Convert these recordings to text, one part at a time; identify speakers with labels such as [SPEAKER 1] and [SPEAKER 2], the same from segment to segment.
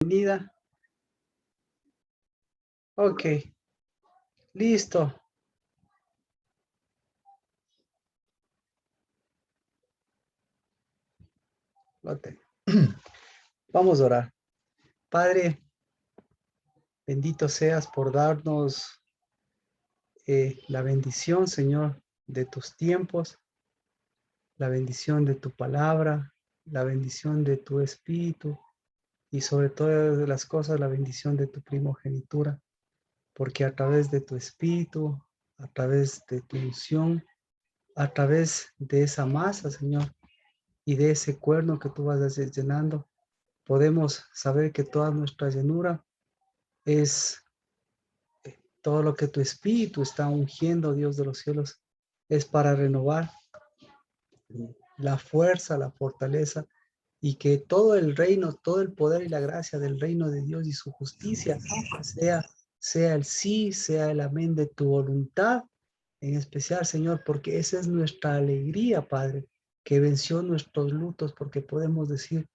[SPEAKER 1] Bienvenida. Ok, listo. Vamos a orar. Padre, bendito seas por darnos la bendición, Señor, de tus tiempos, la bendición de tu palabra, la bendición de tu espíritu y sobre todas las cosas la bendición de tu primogenitura, porque a través de tu espíritu, a través de tu unción, a través de esa masa, Señor, y de ese cuerno que tú vas llenando, podemos saber que toda nuestra llenura es todo lo que tu espíritu está ungiendo, Dios de los cielos, es para renovar la fuerza, la fortaleza y que todo el reino, todo el poder y la gracia del reino de Dios y su justicia sea el sí, sea el amén de tu voluntad, en especial, Señor, porque esa es nuestra alegría, Padre, que venció nuestros lutos, porque podemos decir,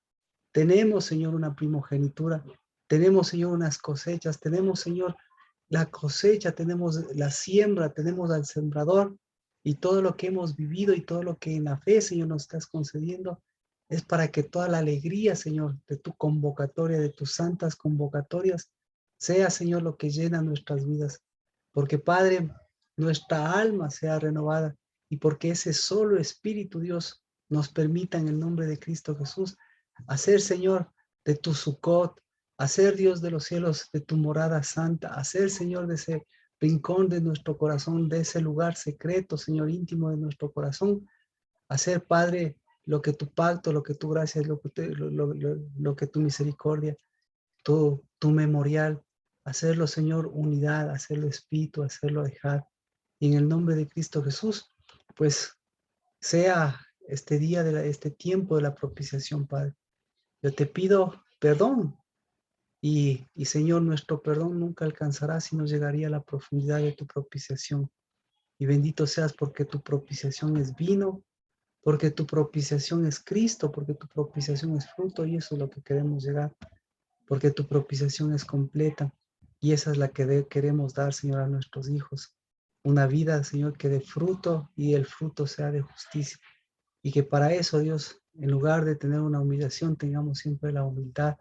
[SPEAKER 1] tenemos, Señor, una primogenitura, tenemos, Señor, unas cosechas, tenemos, Señor, la cosecha, tenemos la siembra, tenemos al sembrador y todo lo que hemos vivido y todo lo que en la fe, Señor, nos estás concediendo es para que toda la alegría, Señor, de tu convocatoria, de tus santas convocatorias, sea, Señor, lo que llena nuestras vidas. Porque, Padre, nuestra alma sea renovada y porque ese solo Espíritu, Dios, nos permita en el nombre de Cristo Jesús hacer, Señor, de tu Sucot, hacer, Dios de los cielos, de tu morada santa, hacer, Señor, de ese rincón de nuestro corazón, de ese lugar secreto, Señor, íntimo de nuestro corazón, hacer, Padre, lo que tu pacto, lo que tu gracia, lo que tu misericordia, tu memorial, hacerlo, Señor, unidad, hacerlo espíritu, hacerlo dejar. Y en el nombre de Cristo Jesús, pues sea este día, este tiempo de la propiciación, Padre. Yo te pido perdón y Señor, nuestro perdón nunca alcanzará si no llegaría a la profundidad de tu propiciación. Y bendito seas porque tu propiciación es vino, porque tu propiciación es Cristo, porque tu propiciación es fruto y eso es lo que queremos llegar, porque tu propiciación es completa y esa es la que queremos dar, Señor, a nuestros hijos. Una vida, Señor, que dé fruto y el fruto sea de justicia. Y que para eso, Dios, en lugar de tener una humillación, tengamos siempre la humildad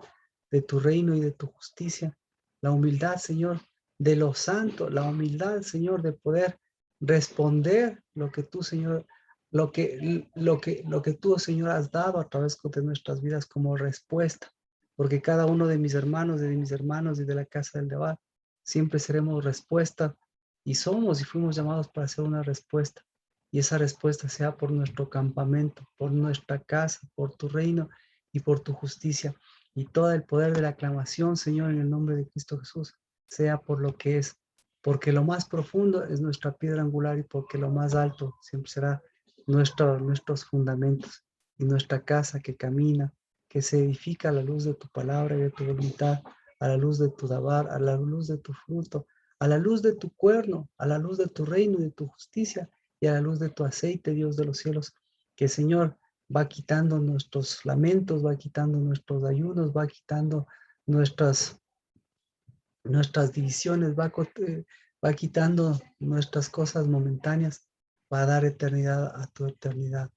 [SPEAKER 1] de tu reino y de tu justicia. La humildad, Señor, de los santos, la humildad, Señor, de poder responder lo que tú, Señor, lo que tú, Señor, has dado a través de nuestras vidas como respuesta. Porque cada uno de mis hermanos, y de la casa del Debar, siempre seremos respuesta y somos y fuimos llamados para ser una respuesta y esa respuesta sea por nuestro campamento, por nuestra casa, por tu reino y por tu justicia. Y todo el poder de la aclamación, Señor, en el nombre de Cristo Jesús, sea por lo que es, porque lo más profundo es nuestra piedra angular y porque lo más alto siempre será nuestros fundamentos y nuestra casa que camina, que se edifica a la luz de tu palabra y de tu voluntad, a la luz de tu dabar, a la luz de tu fruto, a la luz de tu cuerno, a la luz de tu reino y de tu justicia, y a la luz de tu aceite, Dios de los cielos, que Señor va quitando nuestros lamentos, va quitando nuestros ayunos, va quitando nuestras, nuestras divisiones, va quitando nuestras cosas momentáneas, va a dar eternidad a tu eternidad.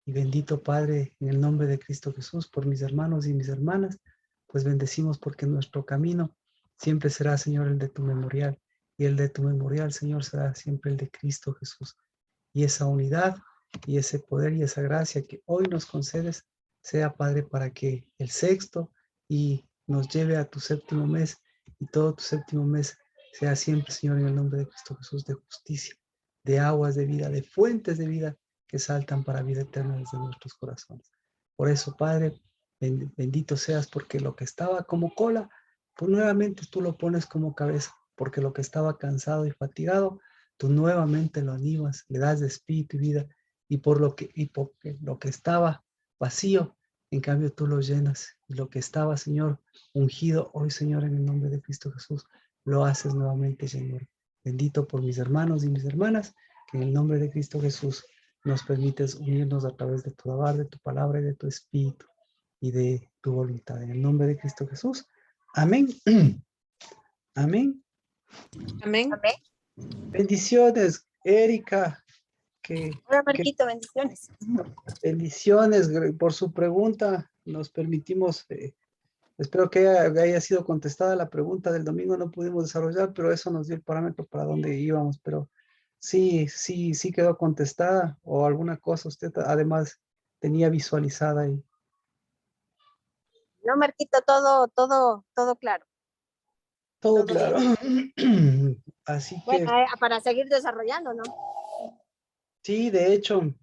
[SPEAKER 1] Y bendito Padre, en el nombre de Cristo Jesús, por mis hermanos y mis hermanas, pues bendecimos porque nuestro camino siempre será, Señor, el de tu memorial. Y el de tu memorial, Señor, será siempre el de Cristo Jesús y esa unidad y ese poder y esa gracia que hoy nos concedes sea, Padre, para que el sexto y nos lleve a tu séptimo mes y todo tu séptimo mes sea siempre, Señor, en el nombre de Cristo Jesús, de justicia, de aguas de vida, de fuentes de vida que saltan para vida eterna desde nuestros corazones. Por eso, Padre, bendito seas porque lo que estaba como cola, pues nuevamente tú lo pones como cabeza, porque lo que estaba cansado y fatigado, tú nuevamente lo animas, le das de espíritu y vida, y porque lo que estaba vacío, en cambio tú lo llenas, y lo que estaba, Señor, ungido, hoy, Señor, en el nombre de Cristo Jesús, lo haces nuevamente, Señor. Bendito por mis hermanos y mis hermanas, que en el nombre de Cristo Jesús nos permites unirnos a través de tu dabar, de tu palabra y de tu espíritu y de tu voluntad. En el nombre de Cristo Jesús, Amén. Amén.
[SPEAKER 2] Amén.
[SPEAKER 1] Bendiciones, Erika.
[SPEAKER 3] Hola, Marquito, bendiciones.
[SPEAKER 1] Bendiciones por su pregunta. Nos permitimos, espero que haya sido contestada la pregunta del domingo. No pudimos desarrollar, pero eso nos dio el parámetro para dónde íbamos. Pero sí quedó contestada o alguna cosa usted además tenía visualizada ahí.
[SPEAKER 3] No, Marquito, todo claro.
[SPEAKER 1] Todo
[SPEAKER 3] Todo
[SPEAKER 1] claro. Así
[SPEAKER 3] Bueno,
[SPEAKER 1] que
[SPEAKER 3] para seguir desarrollando, ¿no?
[SPEAKER 1] sí, de hecho,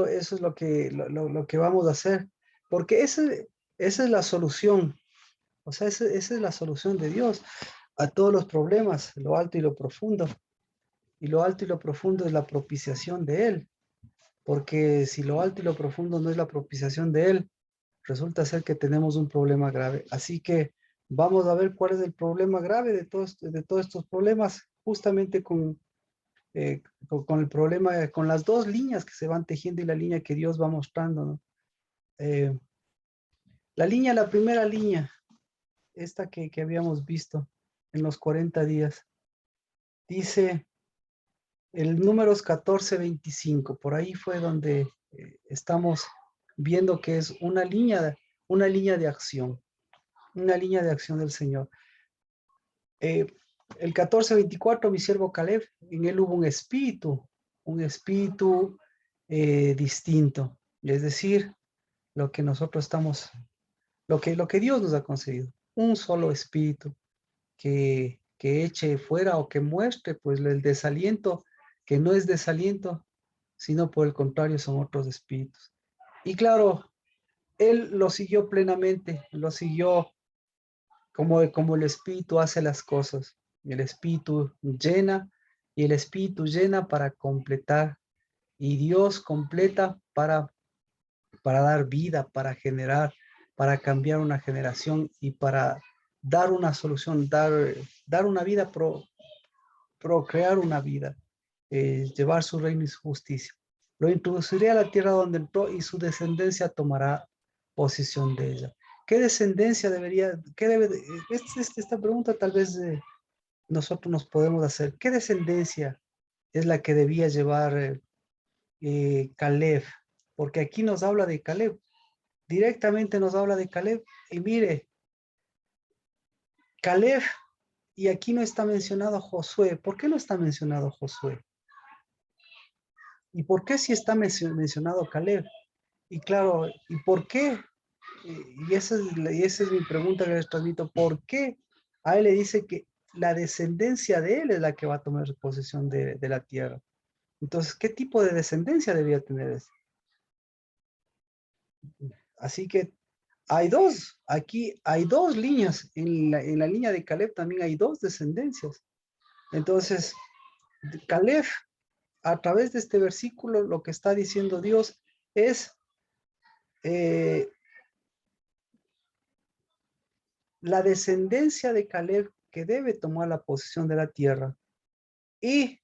[SPEAKER 1] eso es lo que vamos a hacer, porque esa es la solución, o sea, esa es la solución de Dios a todos los problemas, lo alto y lo profundo. Y lo alto y lo profundo es la propiciación de Él, porque si lo alto y lo profundo no es la propiciación de Él, resulta ser que tenemos un problema grave. Así que vamos a ver cuál es el problema grave de todos estos problemas, justamente con el problema, con las dos líneas que se van tejiendo y la línea que Dios va mostrando, ¿no? La primera línea, esta que habíamos visto en los 40 días, dice el números 14:25, por ahí fue donde estamos viendo que es una línea de acción, una línea de acción del Señor. El 14:24, mi siervo Caleb, en él hubo un espíritu distinto, es decir, lo que nosotros estamos, lo que Dios nos ha concedido, un solo espíritu que eche fuera o que muestre pues el desaliento, que no es desaliento, sino por el contrario son otros espíritus. Y claro, él lo siguió plenamente, lo siguió como el espíritu hace las cosas. El espíritu llena y el espíritu llena para completar y Dios completa para dar vida, para generar, para cambiar una generación y para dar una solución, dar una vida, procrear una vida, llevar su reino y su justicia. Lo introduciré a la tierra donde entró y su descendencia tomará posesión de ella. ¿Qué descendencia debería, qué debe, esta pregunta tal vez nosotros nos podemos hacer? ¿Qué descendencia es la que debía llevar Caleb? Porque aquí nos habla de Caleb, directamente nos habla de Caleb. Y mire, Caleb, y aquí no está mencionado Josué. ¿Por qué no está mencionado Josué? ¿Y por qué si está mencionado Caleb? Y claro, ¿y por qué? Y esa es mi pregunta que les transmito. ¿Por qué a él le dice que la descendencia de él es la que va a tomar posesión de la tierra? Entonces, ¿qué tipo de descendencia debía tener ese? Así que aquí hay dos líneas. En la línea de Caleb también hay dos descendencias. Entonces, Caleb, a través de este versículo, lo que está diciendo Dios es eh, la descendencia de Caleb que debe tomar la posesión de la tierra y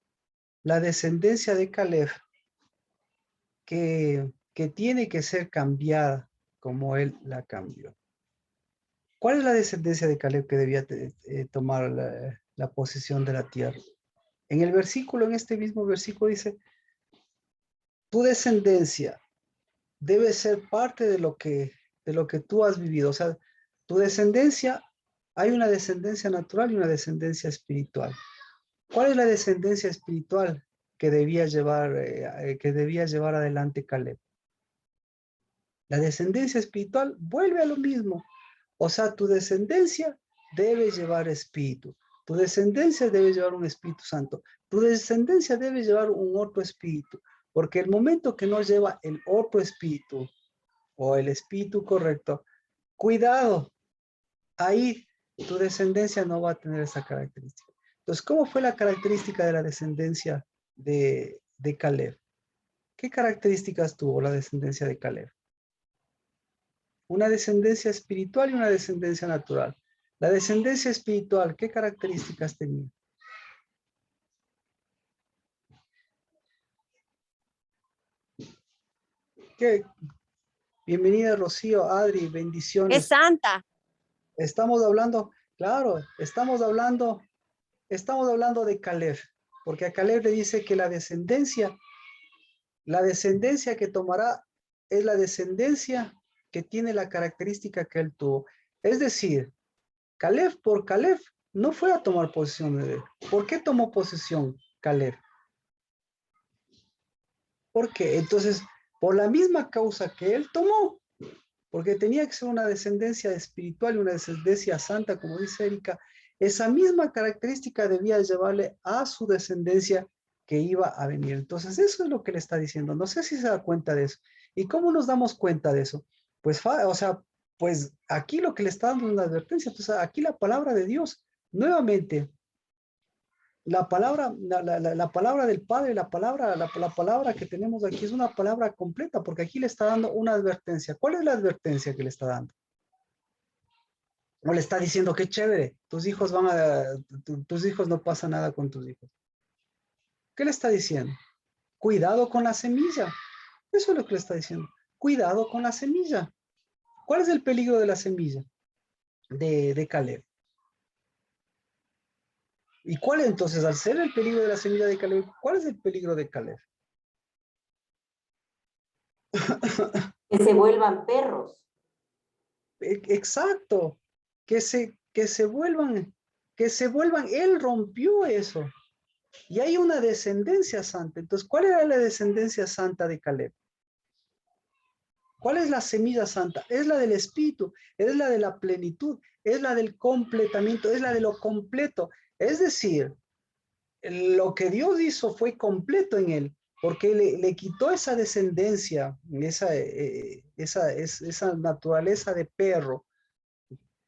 [SPEAKER 1] la descendencia de Caleb que tiene que ser cambiada como él la cambió. ¿Cuál es la descendencia de Caleb que debía tomar la posesión de la tierra? En el versículo, en este mismo versículo dice, tu descendencia debe ser parte de lo que tú has vivido. O sea, tu descendencia, hay una descendencia natural y una descendencia espiritual. ¿Cuál es la descendencia espiritual que debía llevar adelante Caleb? La descendencia espiritual vuelve a lo mismo. O sea, tu descendencia debe llevar espíritu. Tu descendencia debe llevar un Espíritu Santo. Tu descendencia debe llevar un otro espíritu. Porque el momento que no lleva el otro espíritu o el espíritu correcto, cuidado, ahí tu descendencia no va a tener esa característica. Entonces, ¿cómo fue la característica de la descendencia de Caleb? ¿Qué características tuvo la descendencia de Caleb? Una descendencia espiritual y una descendencia natural. La descendencia espiritual, ¿qué características tenía? ¿Qué? Bienvenida Rocío, Adri,
[SPEAKER 3] Es
[SPEAKER 1] bendiciones.
[SPEAKER 3] santa.
[SPEAKER 1] Estamos hablando, claro, estamos hablando de Caleb, porque a Caleb le dice que la descendencia que tomará es la descendencia que tiene la característica que él tuvo. Es decir, Caleb por Caleb no fue a tomar posesión de él. ¿Por qué tomó posesión Caleb? ¿Por qué? Entonces, por la misma causa que él tomó, porque tenía que ser una descendencia espiritual y una descendencia santa, como dice Erika, esa misma característica debía llevarle a su descendencia que iba a venir. Entonces, eso es lo que le está diciendo. No sé si se da cuenta de eso. ¿Y cómo nos damos cuenta de eso? Pues, o sea, pues aquí lo que le está dando es una advertencia. Entonces, aquí la palabra de Dios, nuevamente, la palabra del Padre, la palabra que tenemos aquí es una palabra completa, porque aquí le está dando una advertencia. ¿Cuál es la advertencia que le está dando? O le está diciendo, qué chévere, tus hijos no pasa nada con tus hijos. ¿Qué le está diciendo? Cuidado con la semilla. Eso es lo que le está diciendo. Cuidado con la semilla. ¿Cuál es el peligro de la semilla de Caleb? ¿Y cuál es entonces, al ser el peligro de la semilla de Caleb, cuál es el peligro de Caleb?
[SPEAKER 2] Que se vuelvan perros.
[SPEAKER 1] Exacto, que se vuelvan, él rompió eso. Y hay una descendencia santa. Entonces, ¿cuál era la descendencia santa de Caleb? ¿Cuál es la semilla santa? Es la del espíritu, es la de la plenitud, es la del completamiento, es la de lo completo. Es decir, lo que Dios hizo fue completo en él, porque le quitó esa descendencia, esa naturaleza de perro,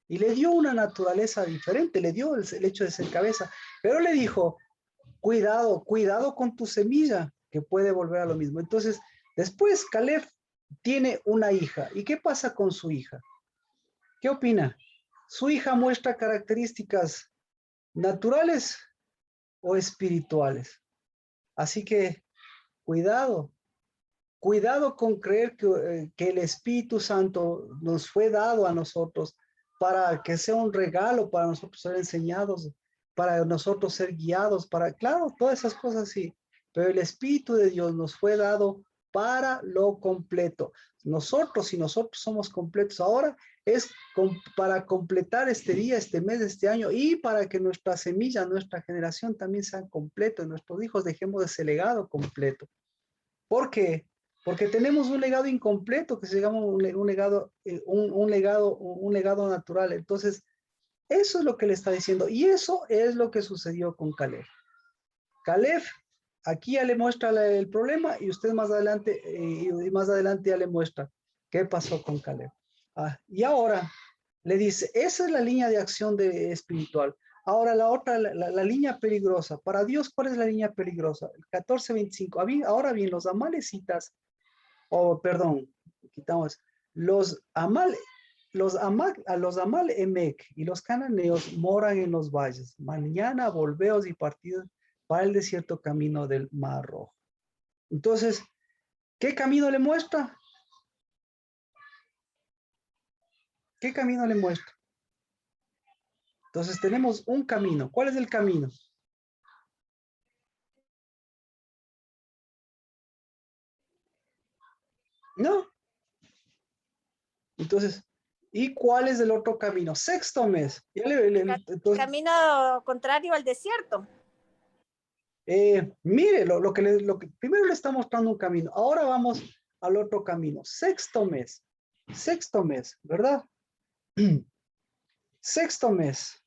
[SPEAKER 1] y le dio una naturaleza diferente, le dio el hecho de ser cabeza, pero le dijo, cuidado con tu semilla, que puede volver a lo mismo. Entonces, después Caleb tiene una hija. ¿Y qué pasa con su hija? ¿Qué opina? ¿Su hija muestra características naturales o espirituales? Así que cuidado, cuidado con creer que el Espíritu Santo nos fue dado a nosotros para que sea un regalo para nosotros ser enseñados, para nosotros ser guiados, claro, todas esas cosas sí, pero el Espíritu de Dios nos fue dado para lo completo. Si nosotros somos completos ahora, es para completar este día, este mes, este año, y para que nuestra semilla, nuestra generación también sean completos, nuestros hijos dejemos ese legado completo. ¿Por qué? Porque tenemos un legado incompleto que se llama un legado natural. Entonces, eso es lo que le está diciendo. Y eso es lo que sucedió con Caleb. Caleb, aquí ya le muestra el problema y usted más adelante ya le muestra qué pasó con Caleb. Y ahora le dice, esa es la línea de acción espiritual. Ahora la otra, la línea peligrosa. Para Dios, ¿cuál es la línea peligrosa? El 14:25. Ahora bien, los amalecitas, perdón, quitamos, los Amal Emek y los cananeos moran en los valles. Mañana volveos y partid para el desierto camino del Mar Rojo. Entonces, ¿qué camino le muestra? ¿Qué camino le muestra? Entonces tenemos un camino. ¿Cuál es el camino? ¿No? Entonces, ¿y cuál es el otro camino? Sexto mes.
[SPEAKER 3] Entonces, camino contrario al desierto.
[SPEAKER 1] Mire, lo que primero le está mostrando un camino. Ahora vamos al otro camino. Sexto mes, ¿verdad? Sexto mes.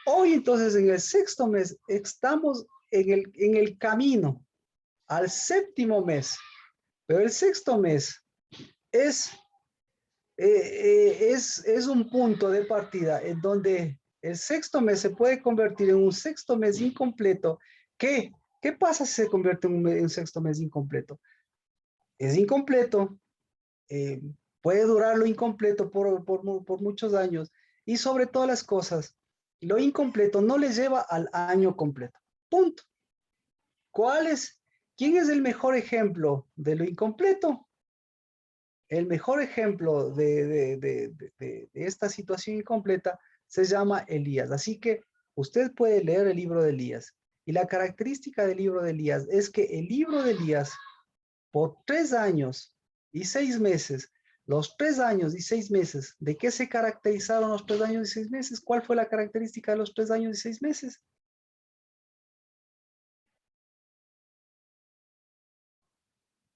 [SPEAKER 1] Hoy entonces en el sexto mes estamos en el camino al séptimo mes. Pero el sexto mes es un punto de partida en donde el sexto mes se puede convertir en un sexto mes incompleto. ¿Qué pasa si se convierte en un sexto mes incompleto? Es incompleto, puede durar lo incompleto por muchos años y sobre todas las cosas, lo incompleto no le lleva al año completo. Punto. ¿Quién es el mejor ejemplo de lo incompleto? el mejor ejemplo de esta situación incompleta se llama Elías. Así que usted puede leer el libro de Elías. Y la característica del libro de Elías es que el libro de Elías, por 3 años y 6 meses, los 3 años y 6 meses, ¿de qué se caracterizaron los 3 años y 6 meses? ¿Cuál fue la característica de los 3 años y 6 meses?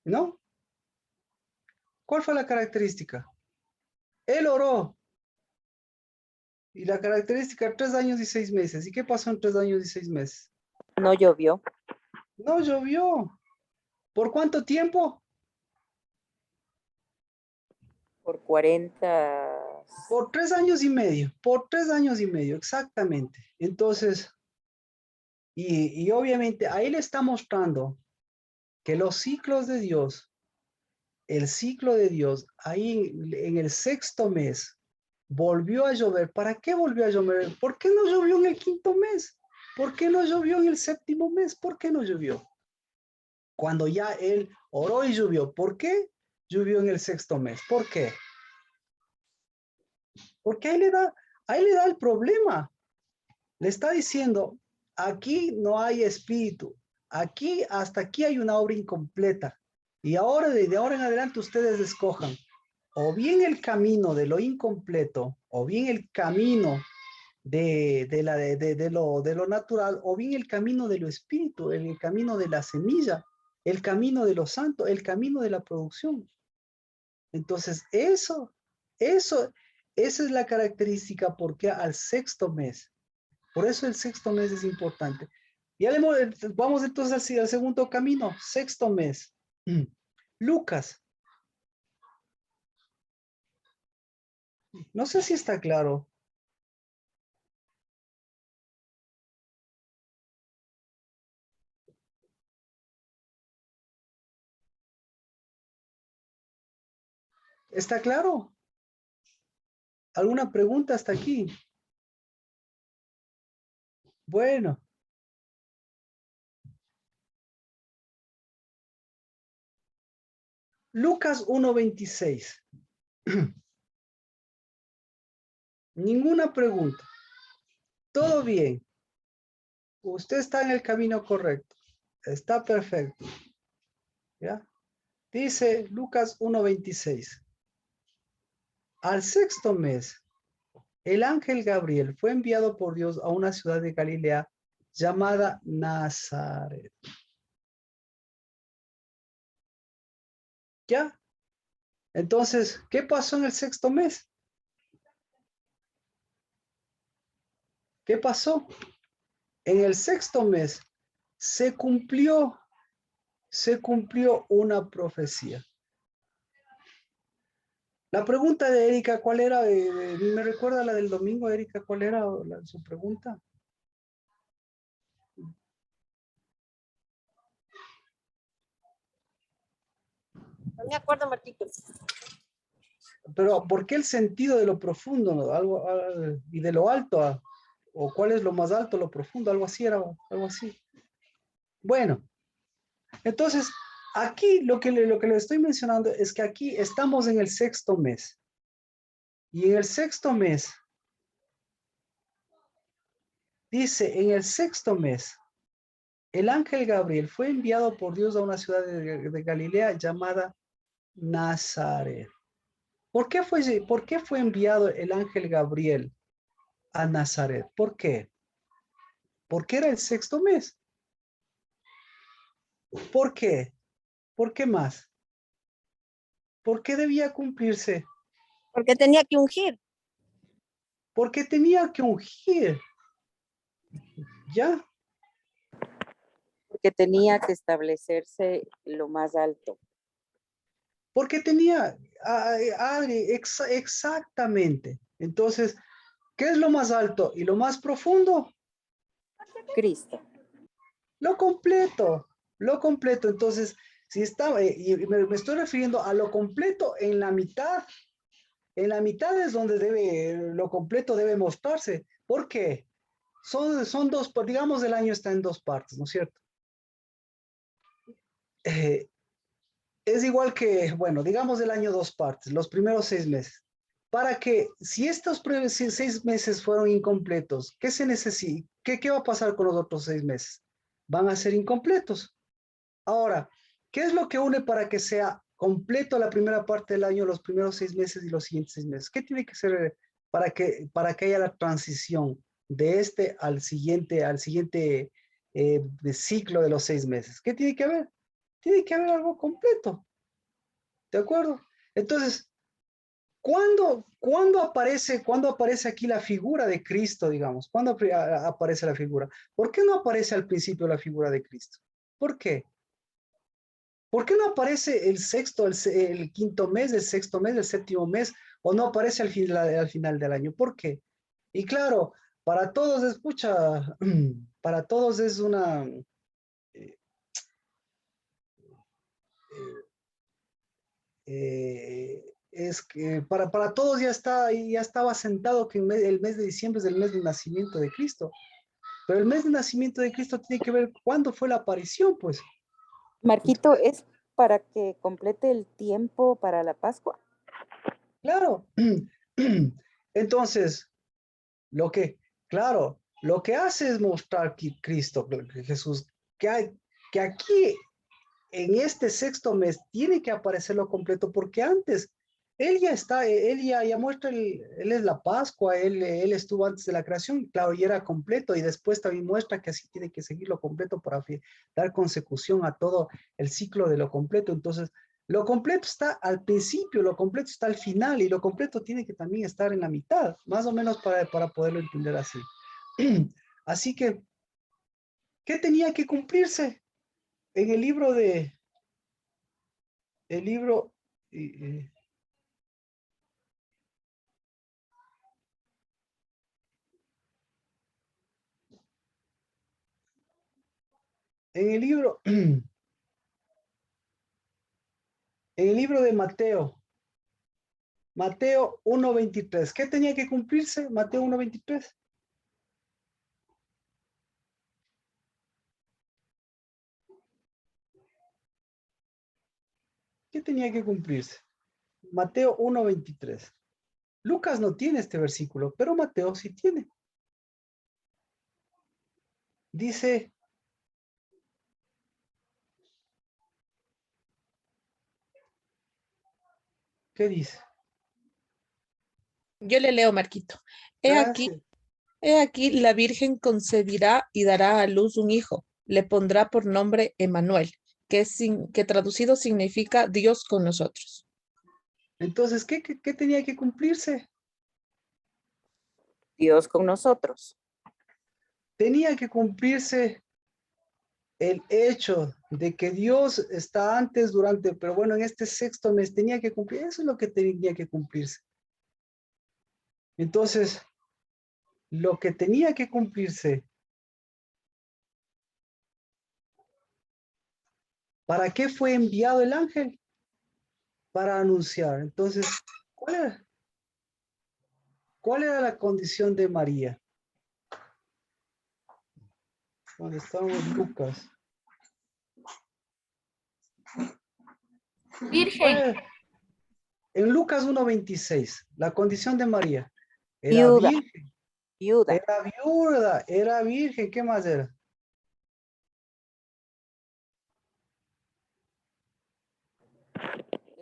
[SPEAKER 1] ¿No? ¿Cuál fue la característica? Él oró. Y la característica, 3 años y 6 meses. ¿Y qué pasó en 3 años y 6 meses?
[SPEAKER 2] No llovió.
[SPEAKER 1] No llovió. ¿Por cuánto tiempo?
[SPEAKER 2] Por 40.
[SPEAKER 1] Por 3 años y medio. Por 3 años y medio, exactamente. Entonces, y obviamente ahí le está mostrando que los ciclos de Dios, el ciclo de Dios, ahí en el 6º mes, volvió a llover. ¿Para qué volvió a llover? ¿Por qué no llovió en el 5º mes? ¿Por qué no llovió en el 7º mes? ¿Por qué no llovió? Cuando ya él oró y llovió. ¿Por qué llovió en el 6º mes? ¿Por qué? Porque ahí le da el problema. Le está diciendo, aquí no hay espíritu. Aquí, hasta aquí hay una obra incompleta. Y ahora, desde ahora en adelante, ustedes escojan o bien el camino de lo incompleto, o bien el camino de lo natural, o bien el camino de lo espíritu, el camino de la semilla, el camino de lo santo, el camino de la producción. Entonces, esa es la característica porque al 6º mes, por eso el 6º mes es importante. Vamos entonces al 2º camino, 6º mes. Lucas. No sé si está claro. ¿Está claro? ¿Alguna pregunta hasta aquí? Bueno. Lucas 1:26. Ninguna pregunta. Todo bien. Usted está en el camino correcto. Está perfecto. ¿Ya? Dice Lucas 1:26. Al 6º mes, el ángel Gabriel fue enviado por Dios a una ciudad de Galilea llamada Nazaret. ¿Ya? Entonces, ¿qué pasó en el 6º mes? ¿Qué pasó? En el 6º mes se cumplió una profecía. La pregunta de Erika, ¿cuál era? ¿Me recuerda la del domingo, Erika? ¿Cuál era su pregunta?
[SPEAKER 3] No me acuerdo, Martito.
[SPEAKER 1] Pero, ¿por qué el sentido de lo profundo, no? Y de lo alto? ¿O cuál es lo más alto, lo profundo? Algo así era, algo así. Bueno, entonces, aquí lo que le estoy mencionando es que aquí estamos en el 6º mes. Y en el 6º mes, dice, en el 6º mes, el ángel Gabriel fue enviado por Dios a una ciudad de Galilea llamada Nazaret. ¿Por qué fue enviado el ángel Gabriel a Nazaret? ¿Por qué? Porque era el 6º mes. ¿Por qué? ¿Por qué más? ¿Por qué debía cumplirse?
[SPEAKER 3] Porque tenía que ungir.
[SPEAKER 1] Porque tenía que ungir. ¿Ya?
[SPEAKER 2] Porque tenía que establecerse lo más alto.
[SPEAKER 1] Porque tenía, Adri, exactamente. Entonces, ¿qué es lo más alto y lo más profundo?
[SPEAKER 2] Cristo.
[SPEAKER 1] Lo completo, lo completo. Entonces, si está, y me estoy refiriendo a lo completo en la mitad es donde lo completo debe mostrarse. ¿Por qué? Son dos, digamos, el año está en 2 partes, ¿no es cierto? es igual que, bueno, digamos el año dos partes, los primeros 6 meses. Para que, si estos 6 meses fueron incompletos, ¿qué se necesita? ¿Qué va a pasar con los otros 6 meses? Van a ser incompletos. Ahora, ¿qué es lo que une para que sea completo la primera parte del año, los primeros 6 meses y los siguientes 6 meses? ¿Qué tiene que ser para que haya la transición de este al siguiente ciclo de los 6 meses? ¿Qué tiene que haber? Tiene que haber algo completo, ¿de acuerdo? Entonces, ¿cuándo aparece aquí la figura de Cristo, digamos? ¿Cuándo aparece la figura? ¿Por qué no aparece al principio la figura de Cristo? ¿Por qué? ¿Por qué no aparece el sexto, el quinto mes, el sexto mes, el séptimo mes, o no aparece al final del año? ¿Por qué? Y claro, para todos, escucha, para todos es una, eh, es que para todos ya estaba sentado que el mes de diciembre es el mes del nacimiento de Cristo. Pero el mes de nacimiento de Cristo tiene que ver cuándo fue la aparición, pues.
[SPEAKER 2] Marquito, ¿es para que complete el tiempo para la Pascua?
[SPEAKER 1] Claro. Entonces, claro, lo que hace es mostrar que Cristo, que Jesús, que aquí en este sexto mes tiene que aparecer lo completo, porque antes él ya está, ya muestra, él es la Pascua, él estuvo antes de la creación, claro, y era completo, y después también muestra que así tiene que seguir lo completo para dar consecución a todo el ciclo de lo completo. Entonces, lo completo está al principio, lo completo está al final, y lo completo tiene que también estar en la mitad, más o menos para poderlo entender así. Así que, ¿qué tenía que cumplirse en el libro el libro, eh, en el libro, en el libro de Mateo 1:23. ¿Qué tenía que cumplirse? Mateo 1:23. ¿Qué tenía que cumplirse? Mateo 1:23. Lucas no tiene este versículo, pero Mateo sí tiene. Dice, ¿qué dice?
[SPEAKER 4] Yo le leo, Marquito.
[SPEAKER 1] Gracias.
[SPEAKER 4] He aquí, la Virgen concebirá y dará a luz un hijo. Le pondrá por nombre Emmanuel, que traducido significa Dios con nosotros.
[SPEAKER 1] Entonces, ¿qué tenía que cumplirse?
[SPEAKER 2] Dios con nosotros.
[SPEAKER 1] Tenía que cumplirse el hecho de que Dios está antes, durante, pero bueno, en este sexto mes tenía que cumplir, eso es lo que tenía que cumplirse. Entonces, lo que tenía que cumplirse, ¿para qué fue enviado el ángel? Para anunciar. Entonces, ¿cuál era la condición de María? Cuando estábamos en Lucas.
[SPEAKER 3] Virgen.
[SPEAKER 1] En Lucas 1:26, la condición de María. Era
[SPEAKER 2] Viuda.
[SPEAKER 1] virgen,
[SPEAKER 2] Viuda.
[SPEAKER 1] era viuda, era virgen. ¿Qué más era?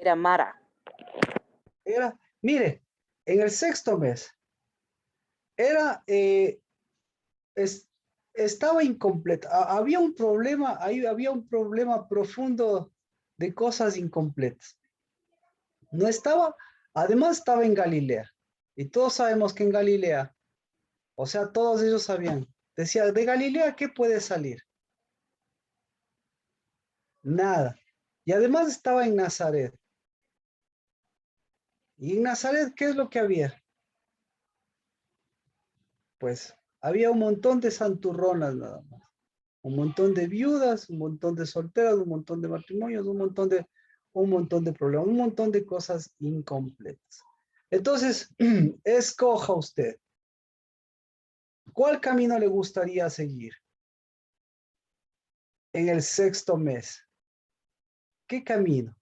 [SPEAKER 2] Era Mara.
[SPEAKER 1] Mire, en el sexto mes, era, estaba incompleta. Había un problema, ahí había un problema profundo de cosas incompletas. No estaba, además estaba en Galilea. Y todos sabemos que en Galilea, o sea, todos ellos sabían. Decía, de Galilea, ¿qué puede salir? Nada. Y además estaba en Nazaret. ¿Y en Nazaret qué es lo que había? Pues había un montón de santurronas nada más. Un montón de viudas, un montón de solteras, un montón de matrimonios, un montón de problemas, un montón de cosas incompletas. Entonces, escoja usted. ¿Cuál camino le gustaría seguir en el sexto mes? ¿Qué camino?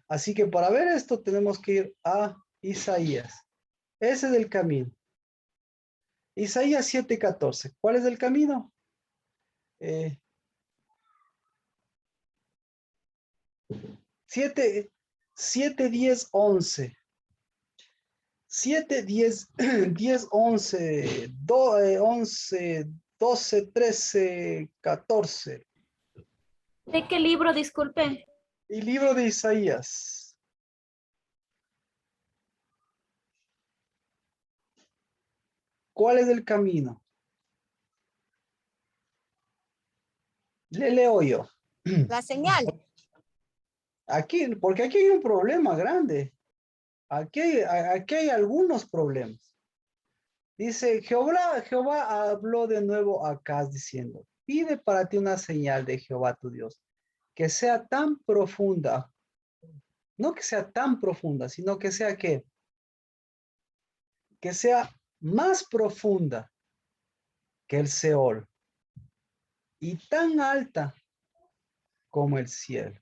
[SPEAKER 1] Así que para ver esto tenemos que ir a Isaías. Ese es el camino. Isaías 7:14. ¿Cuál es el camino? 7, 10, 11. 7, 10, 10, 11, 11, 12, 13, 14.
[SPEAKER 3] ¿De qué libro, disculpe?
[SPEAKER 1] Y libro de Isaías. ¿Cuál es el camino? Le leo yo.
[SPEAKER 3] La señal.
[SPEAKER 1] Aquí, porque aquí hay un problema grande. Aquí hay algunos problemas. Dice, Jehová habló de nuevo a Acaz diciendo, pide para ti una señal de Jehová tu Dios, que sea tan profunda, no que sea tan profunda, sino que sea que sea más profunda que el Seol y tan alta como el cielo.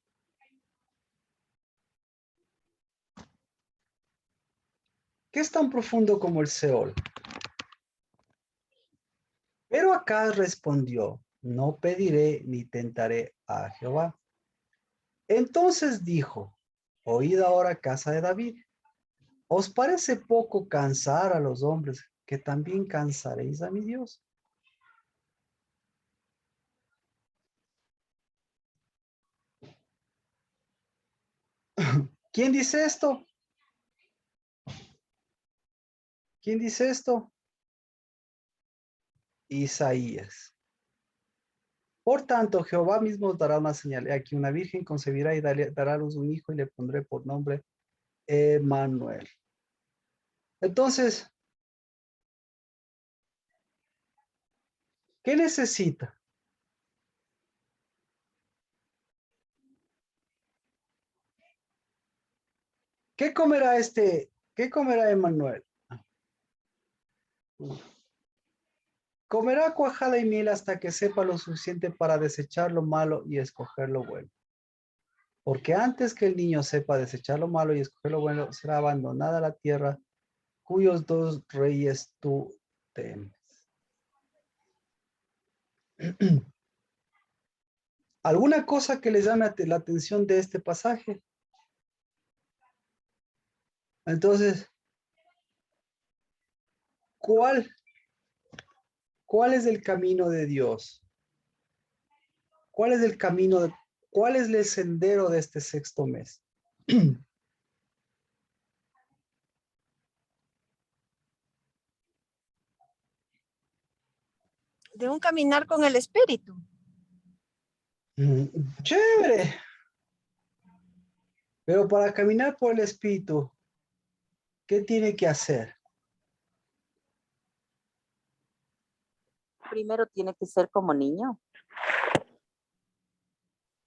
[SPEAKER 1] ¿Qué es tan profundo como el Seol? Pero Acaz respondió, no pediré ni tentaré a Jehová. Entonces dijo, oíd ahora, casa de David, ¿os parece poco cansar a los hombres, que también cansaréis a mi Dios? ¿Quién dice esto? ¿Quién dice esto? Isaías. Por tanto, Jehová mismo os dará una señal. He aquí una virgen concebirá y dará a luz un hijo y le pondré por nombre Emmanuel. Entonces, ¿qué necesita? ¿Qué comerá Emmanuel? Comerá cuajada y miel hasta que sepa lo suficiente para desechar lo malo y escoger lo bueno. Porque antes que el niño sepa desechar lo malo y escoger lo bueno, será abandonada la tierra cuyos dos reyes tú temes. ¿Alguna cosa que les llame la atención de este pasaje? Entonces, ¿cuál es el camino de Dios? ¿Cuál es el camino? ¿Cuál es el sendero de este sexto mes?
[SPEAKER 3] De un caminar con el espíritu.
[SPEAKER 1] Chévere. Pero para caminar por el espíritu, ¿qué tiene que hacer?
[SPEAKER 2] Primero tiene que ser como niño.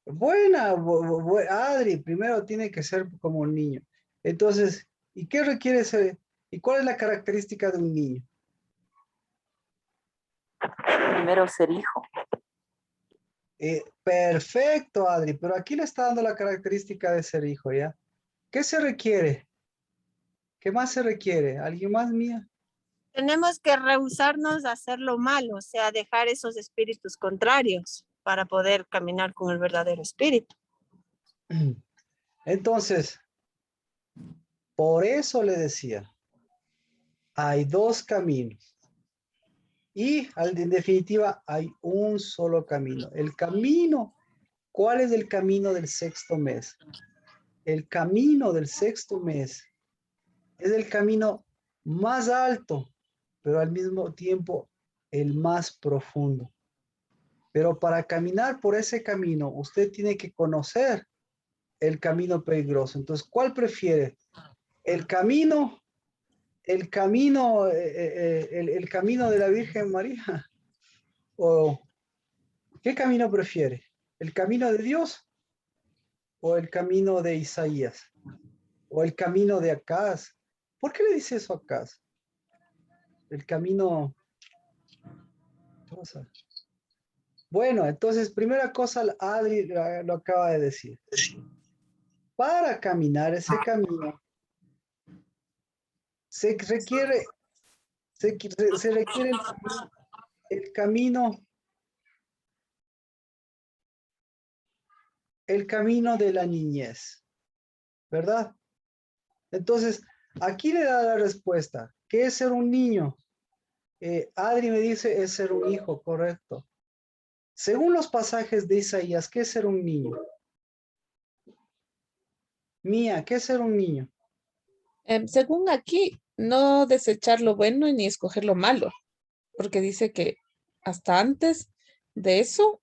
[SPEAKER 1] Buena, Adri, primero tiene que ser como un niño. Entonces, ¿y qué requiere ser? ¿Y cuál es la característica de un niño?
[SPEAKER 2] Primero ser hijo.
[SPEAKER 1] Perfecto, Adri, pero aquí le está dando la característica de ser hijo, ¿ya? ¿Qué se requiere? ¿Qué más se requiere? ¿Alguien más, Mía?
[SPEAKER 3] Tenemos que rehusarnos a hacer lo malo, o sea, dejar esos espíritus contrarios para poder caminar con el verdadero espíritu.
[SPEAKER 1] Entonces, por eso le decía, hay dos caminos. Y en definitiva, hay un solo camino. El camino, ¿cuál es el camino del sexto mes? El camino del sexto mes es el camino más alto, pero al mismo tiempo el más profundo. Pero para caminar por ese camino, usted tiene que conocer el camino peligroso. Entonces, ¿cuál prefiere? ¿El camino, el camino de la Virgen María? ¿O qué camino prefiere? ¿El camino de Dios o el camino de Isaías? ¿O el camino de Acaz? ¿Por qué le dice eso a Acaz? El camino... Bueno, entonces, primera cosa, Adri lo acaba de decir. para caminar ese camino se requiere el camino de la niñez, ¿verdad? Entonces, aquí le da la respuesta. ¿Qué es ser un niño? Adri me dice, es ser un hijo, correcto. Según los pasajes de Isaías, ¿qué es ser un niño? Mía, ¿qué es ser un niño?
[SPEAKER 4] Según aquí, no desechar lo bueno ni escoger lo malo, porque dice que hasta antes de eso,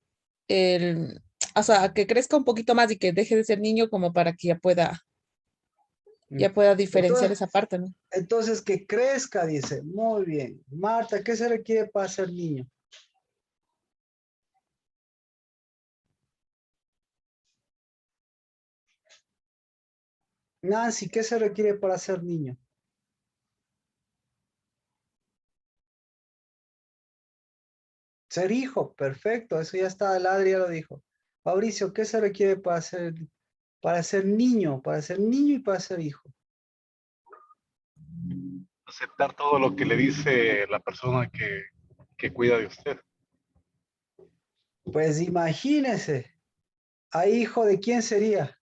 [SPEAKER 4] o sea, que crezca un poquito más y que deje de ser niño como para que ya pueda diferenciar
[SPEAKER 1] Entonces,
[SPEAKER 4] esa parte, ¿no?
[SPEAKER 1] entonces que crezca, dice. Muy bien. Marta, ¿qué se requiere para ser niño? Nancy, ¿qué se requiere para ser niño? Ser hijo, perfecto, eso ya está, el Adri ya lo dijo. Mauricio, ¿qué se requiere para ser niño? Para ser niño y para ser hijo.
[SPEAKER 5] Aceptar todo lo que le dice la persona que cuida de usted.
[SPEAKER 1] Pues imagínese, ¿a hijo de quién sería?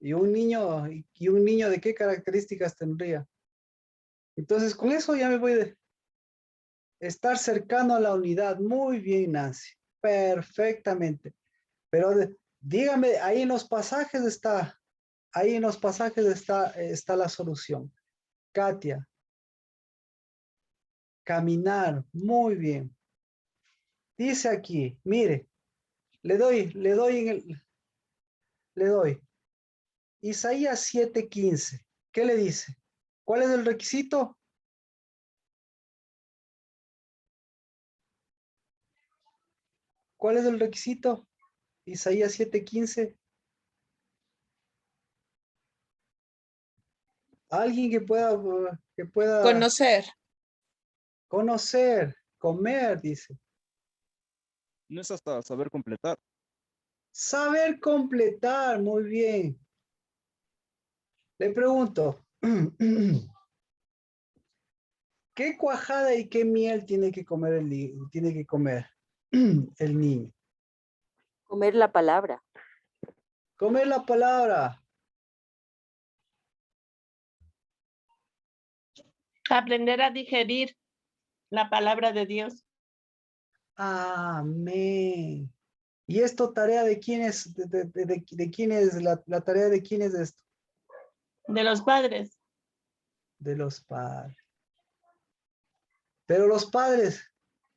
[SPEAKER 1] ¿Y un niño de qué características tendría? Entonces, con eso ya me voy de estar cercano a la unidad. Muy bien, Nancy. Perfectamente. Pero dígame, ahí en los pasajes está la solución. Katia, caminar. Muy bien. Dice aquí, mire, le doy. Isaías 7:15. ¿Qué le dice? ¿Cuál es el requisito? ¿Cuál es el requisito? Isaías 7:15. Alguien que pueda
[SPEAKER 4] Conocer.
[SPEAKER 1] conocer, comer, dice.
[SPEAKER 6] No es hasta saber completar.
[SPEAKER 1] Saber completar, muy bien. Le pregunto, ¿qué cuajada y qué miel tiene que comer el niño?
[SPEAKER 2] Comer la palabra.
[SPEAKER 1] Comer la palabra.
[SPEAKER 7] Aprender a digerir la palabra de Dios.
[SPEAKER 1] Amén. ¿Y esto tarea de quién es? ¿De quién es la tarea de quién es esto?
[SPEAKER 7] De los padres.
[SPEAKER 1] De los padres. Pero los padres,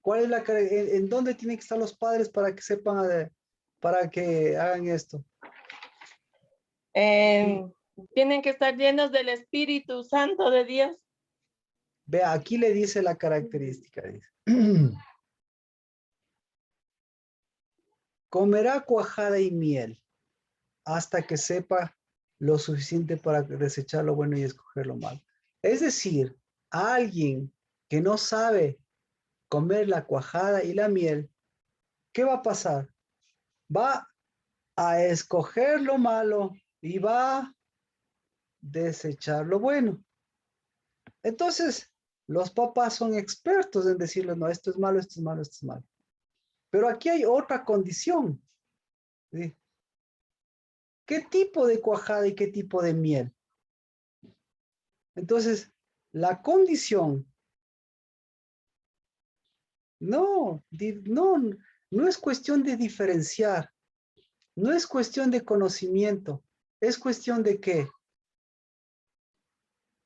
[SPEAKER 1] ¿cuál es en dónde tienen que estar los padres para que sepan, para que hagan esto?
[SPEAKER 7] Tienen que estar llenos del Espíritu Santo de Dios.
[SPEAKER 1] Vea, aquí le dice la característica, dice. Comerá cuajada y miel hasta que sepa lo suficiente para desechar lo bueno y escoger lo malo. Es decir, a alguien que no sabe comer la cuajada y la miel, ¿qué va a pasar? Va a escoger lo malo y va a desechar lo bueno. Entonces, los papás son expertos en decirles, no, esto es malo, esto es malo, esto es malo. Pero aquí hay otra condición, ¿sí? ¿Qué tipo de cuajada y qué tipo de miel? Entonces, la condición no es cuestión de diferenciar, no es cuestión de conocimiento, es cuestión de qué?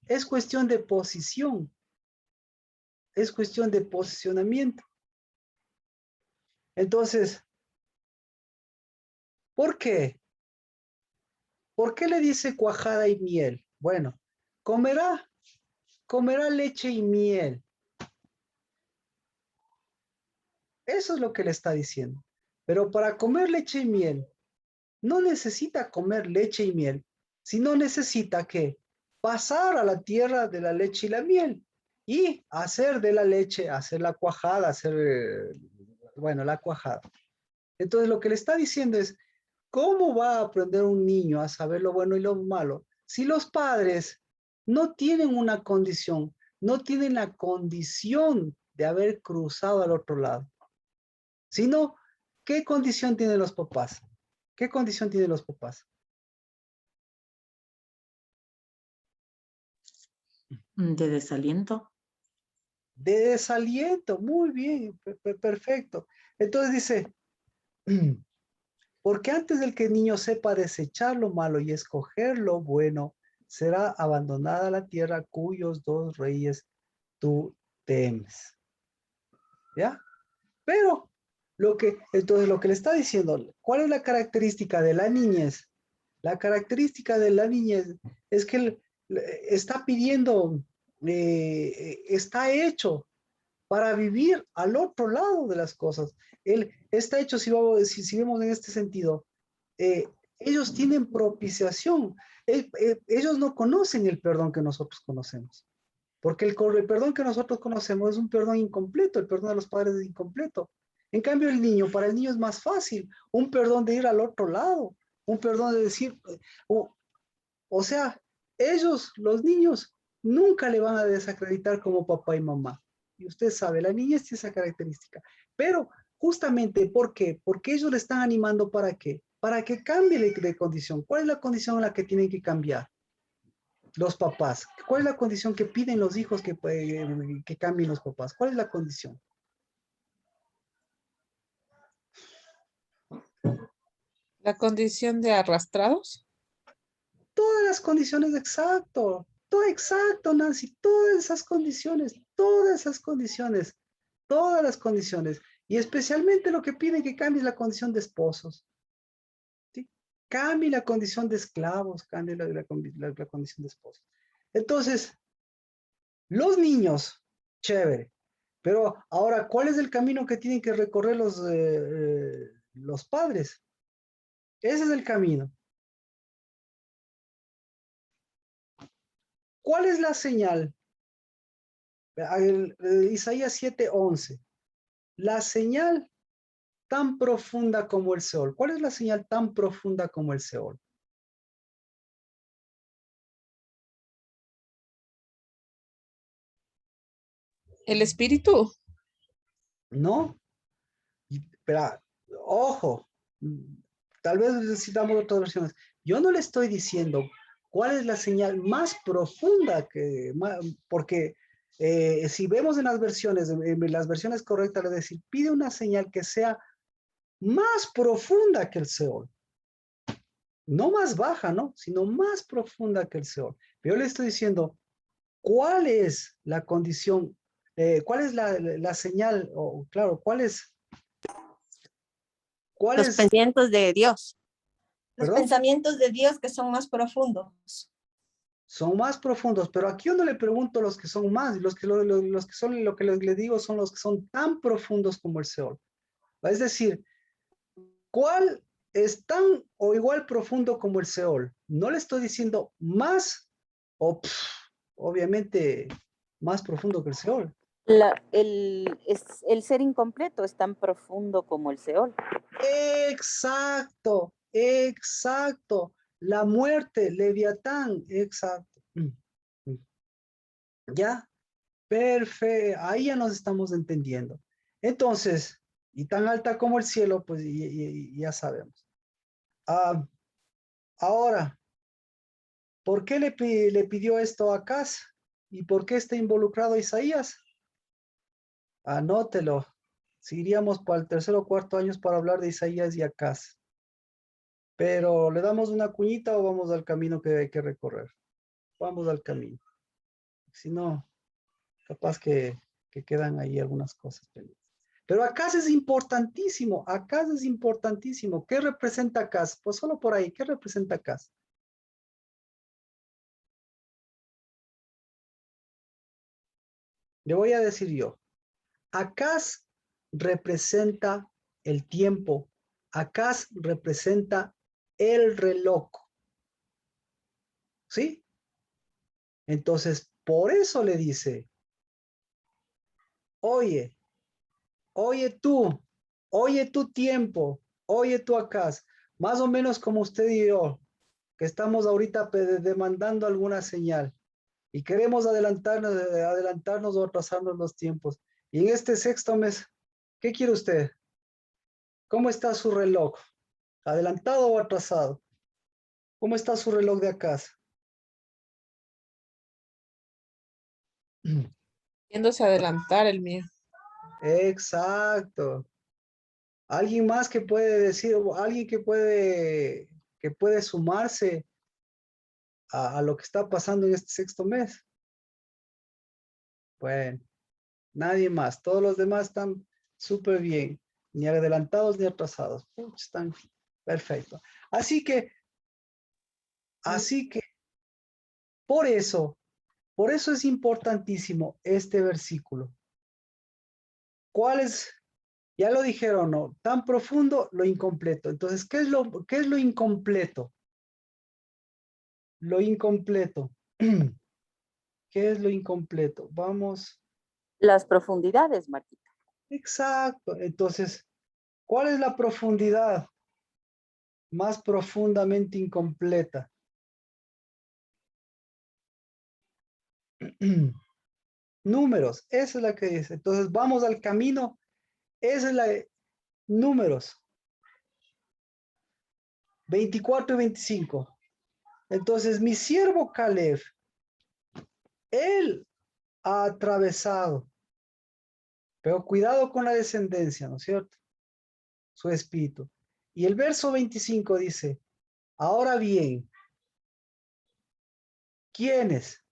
[SPEAKER 1] Es cuestión de posición, es cuestión de posicionamiento. Entonces, ¿por qué? ¿Por qué le dice cuajada y miel? Bueno, comerá leche y miel. Eso es lo que le está diciendo. Pero para comer leche y miel, no necesita comer leche y miel, sino necesita que pasar a la tierra de la leche y la miel y hacer de la leche, hacer la cuajada, la cuajada. Entonces lo que le está diciendo es, ¿cómo va a aprender un niño a saber lo bueno y lo malo si los padres no tienen una condición, no tienen la condición de haber cruzado al otro lado? Sino, ¿qué condición tienen los papás? ¿Qué condición tienen los papás?
[SPEAKER 8] De desaliento.
[SPEAKER 1] De desaliento. Muy bien, perfecto. Entonces dice, porque antes del que el niño sepa desechar lo malo y escoger lo bueno, será abandonada la tierra cuyos dos reyes tú temes. ¿Ya? Pero entonces lo que le está diciendo, ¿cuál es la característica de la niñez? La característica de la niñez es que él está pidiendo, está hecho para vivir al otro lado de las cosas. Él está hecho, si vemos en este sentido, ellos tienen propiciación. Ellos no conocen el perdón que nosotros conocemos. Porque el perdón que nosotros conocemos es un perdón incompleto, el perdón de los padres es incompleto. En cambio, para el niño es más fácil, un perdón de ir al otro lado, un perdón de decir, o sea, los niños, nunca le van a desacreditar como papá y mamá. Y usted sabe, la niñez tiene esa característica. Pero justamente, ¿por qué? Porque ellos le están animando ¿para qué? Para que cambie de condición. ¿Cuál es la condición en la que tienen que cambiar los papás? ¿Cuál es la condición que piden los hijos que cambien los papás? ¿Cuál es la condición?
[SPEAKER 4] La condición de arrastrados.
[SPEAKER 1] Todas las condiciones, exacto. Todo exacto, Nancy. Todas esas condiciones, todas esas condiciones, todas las condiciones. Y especialmente lo que piden que cambie la condición de esposos. ¿Sí? Cambie la condición de esclavos, cambie la condición de esposos. Entonces, los niños, chévere. Pero ahora, ¿cuál es el camino que tienen que recorrer los padres? Ese es el camino. ¿Cuál es la señal? Isaías 7:11. La señal tan profunda como el Seol. ¿Cuál es la señal tan profunda como el Seol?
[SPEAKER 4] El espíritu.
[SPEAKER 1] ¿No? Pero, ojo, tal vez necesitamos otras versiones. Yo no le estoy diciendo cuál es la señal más profunda porque si vemos en las versiones correctas, es decir, pide una señal que sea más profunda que el Seol. No más baja, ¿no? Sino más profunda que el Seol. Pero yo le estoy diciendo, ¿cuál es la condición? ¿Cuál es la señal? Claro, ¿cuál es?
[SPEAKER 3] Los pensamientos de Dios. Los
[SPEAKER 1] ¿Perdón?
[SPEAKER 3] pensamientos de Dios que son más profundos.
[SPEAKER 1] Son más profundos, pero aquí yo no le pregunto los que son más, los que son, lo que le digo son los que son tan profundos como el Seol. Es decir, ¿cuál es tan o igual profundo como el Seol? No le estoy diciendo más o obviamente más profundo que el Seol.
[SPEAKER 2] El ser incompleto es tan profundo como el Seol.
[SPEAKER 1] Exacto, exacto. La muerte, Leviatán, exacto. ¿Ya? Perfecto, ahí ya nos estamos entendiendo. Entonces, y tan alta como el cielo, pues ya sabemos. Ahora, ¿por qué le pidió esto a Acaz? ¿Y por qué está involucrado Isaías? Anótelo. Si iríamos para el 3.º o 4.º años para hablar de Isaías y Acaz. Pero, ¿le damos una cuñita o vamos al camino que hay que recorrer? Vamos al camino. Si no, capaz que quedan ahí algunas cosas pendientes. Pero Acaz es importantísimo. Acaz es importantísimo. ¿Qué representa Acaz? Pues solo por ahí. ¿Qué representa Acaz? Le voy a decir yo. Acaz representa el tiempo. Acaz representa el reloj. ¿Sí? Entonces, por eso le dice, oye tú tiempo, oye tú Acaz, Más o menos como usted y yo, que estamos ahorita demandando alguna señal y queremos adelantarnos o atrasarnos los tiempos. Y en este sexto mes, ¿qué quiere usted? ¿Cómo está su reloj? ¿Adelantado o atrasado? ¿Cómo está su reloj de acá?
[SPEAKER 4] Yéndose a adelantar el mío.
[SPEAKER 1] Exacto. ¿Alguien más que puede decir, o alguien que puede sumarse a lo que está pasando en este sexto mes? Bueno, nadie más. Todos los demás están súper bien. Ni adelantados ni atrasados. Están perfectos. Así que, por eso es importantísimo este versículo. ¿Cuál es? Ya lo dijeron, ¿no? Tan profundo, lo incompleto. Entonces, ¿qué es lo incompleto? Lo incompleto. ¿Qué es lo incompleto? Vamos.
[SPEAKER 2] Las profundidades, Marquita.
[SPEAKER 1] Exacto. Entonces, ¿cuál es la profundidad más profundamente incompleta? Números. Esa es la que dice. Entonces, vamos al camino. Esa es la de números. 24 y 25. Entonces, mi siervo Caleb, él ha atravesado, pero cuidado con la descendencia, ¿no es cierto? Su espíritu. Y el verso 25 dice, ahora bien, ¿quiénes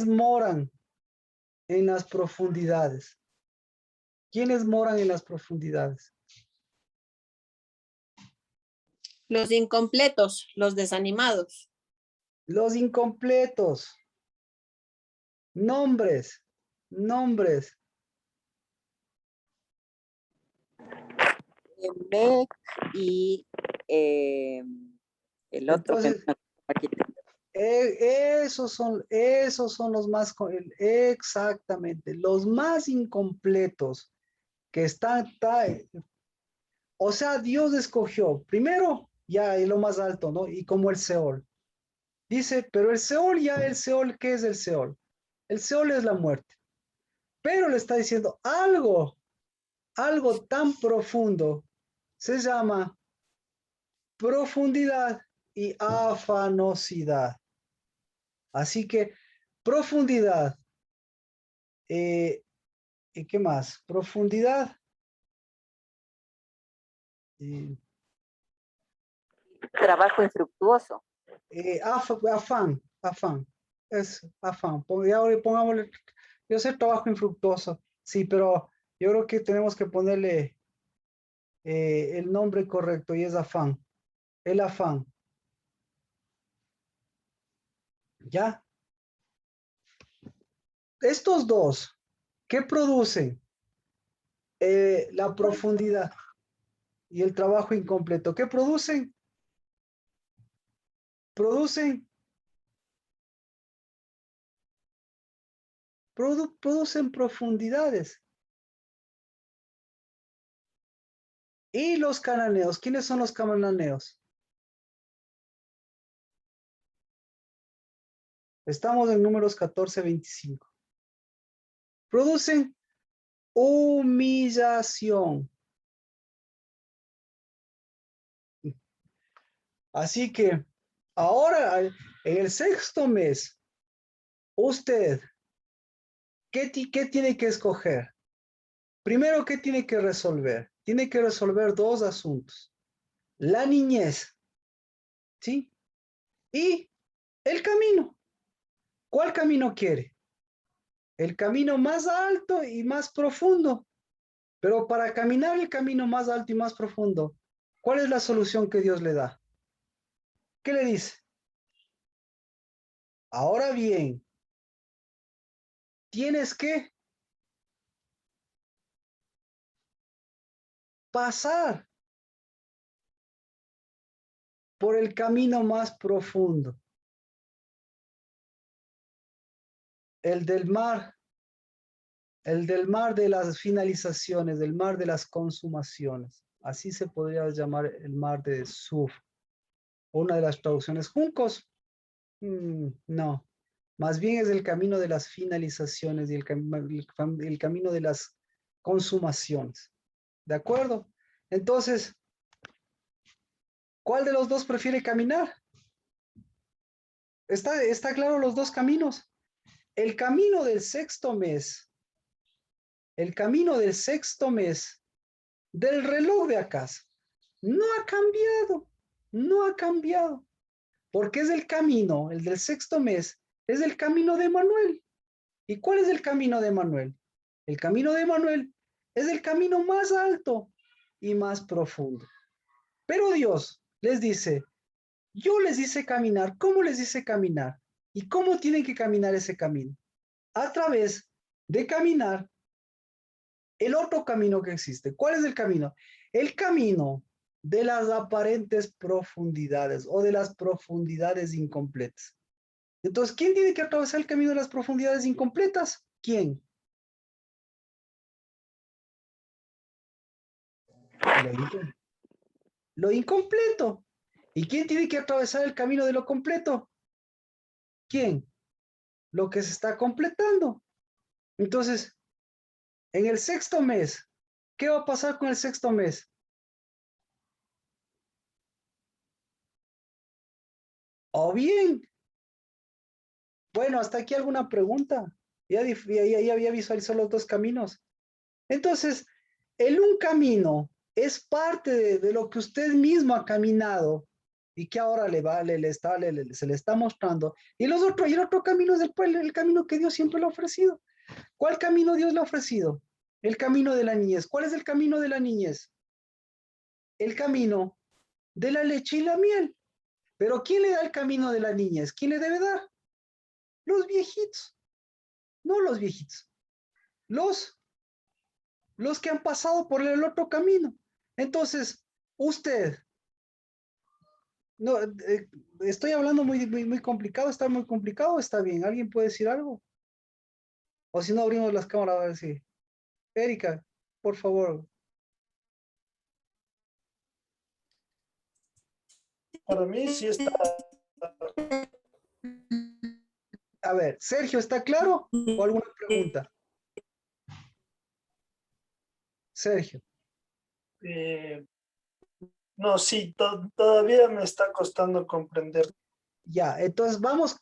[SPEAKER 1] moran en las profundidades? ¿Quiénes moran en las profundidades?
[SPEAKER 3] Los incompletos, los desanimados.
[SPEAKER 1] Los incompletos. Nombres.
[SPEAKER 2] Mec y el otro que
[SPEAKER 1] Entonces,
[SPEAKER 2] no, Marquita.
[SPEAKER 1] esos son los más, exactamente, los más incompletos que están, o sea, Dios escogió primero ya en lo más alto, ¿no? Y como el Seol. Dice, pero el Seol, ¿qué es el Seol? El Seol es la muerte. Pero le está diciendo algo tan profundo, se llama profundidad y afanosidad. Así que profundidad, ¿y qué más? Profundidad.
[SPEAKER 2] Trabajo infructuoso.
[SPEAKER 1] Afán. Es afán. Ahora pongámosle, yo sé trabajo infructuoso, sí, pero yo creo que tenemos que ponerle el nombre correcto y es afán. El afán. ¿Ya? Estos dos, ¿qué producen? La profundidad y el trabajo incompleto. ¿Qué producen? Producen profundidades. Y los cananeos, ¿quiénes son los cananeos? Estamos en números 14, 25. Producen humillación. Así que ahora, en el sexto mes, usted, ¿qué tiene que escoger? Primero, ¿qué tiene que resolver? Tiene que resolver dos asuntos. La niñez, ¿sí? Y el camino. ¿Cuál camino quiere? El camino más alto y más profundo. Pero para caminar el camino más alto y más profundo, ¿cuál es la solución que Dios le da? ¿Qué le dice? Ahora bien, tienes que pasar por el camino más profundo, el del mar de las finalizaciones, del mar de las consumaciones. Así se podría llamar el mar de Suf. Una de las traducciones, juncos. No, más bien es el camino de las finalizaciones y el camino de las consumaciones. ¿De acuerdo? Entonces, ¿cuál de los dos prefiere caminar? ¿Está claro los dos caminos? El camino del sexto mes, el camino del sexto mes del reloj de acaso, no ha cambiado, no ha cambiado, porque es el camino, el del sexto mes, es el camino de Manuel. ¿Y cuál es el camino de Manuel? El camino de Manuel es el camino más alto y más profundo. Pero Dios les dice, yo les hice caminar. ¿Cómo les hice caminar? ¿Y cómo tienen que caminar ese camino? A través de caminar el otro camino que existe. ¿Cuál es el camino? El camino de las aparentes profundidades o de las profundidades incompletas. Entonces, ¿quién tiene que atravesar el camino de las profundidades incompletas? ¿Quién? Lo incompleto. ¿Y quién tiene que atravesar el camino de lo completo? ¿Quién? Lo que se está completando. Entonces, en el sexto mes, ¿qué va a pasar con el sexto mes? O bien, bueno, hasta aquí alguna pregunta. Ya había visualizado los dos caminos. Entonces, el un camino es parte de lo que usted mismo ha caminado y que ahora se le está mostrando. Y el otro camino es el camino que Dios siempre le ha ofrecido. ¿Cuál camino Dios le ha ofrecido? El camino de la niñez. ¿Cuál es el camino de la niñez? El camino de la leche y la miel. Pero ¿quién le da el camino de la niñez? ¿Quién le debe dar? Los viejitos. No los viejitos. Los que han pasado por el otro camino. Entonces, usted, no, estoy hablando muy complicado, ¿está muy complicado o está bien? ¿Alguien puede decir algo? O si no, abrimos las cámaras a ver si. Erika, por favor.
[SPEAKER 9] Para mí sí está.
[SPEAKER 1] A ver, Sergio, ¿está claro? ¿O alguna pregunta? Sergio.
[SPEAKER 9] No, sí, todavía me está costando comprender.
[SPEAKER 1] Ya, entonces vamos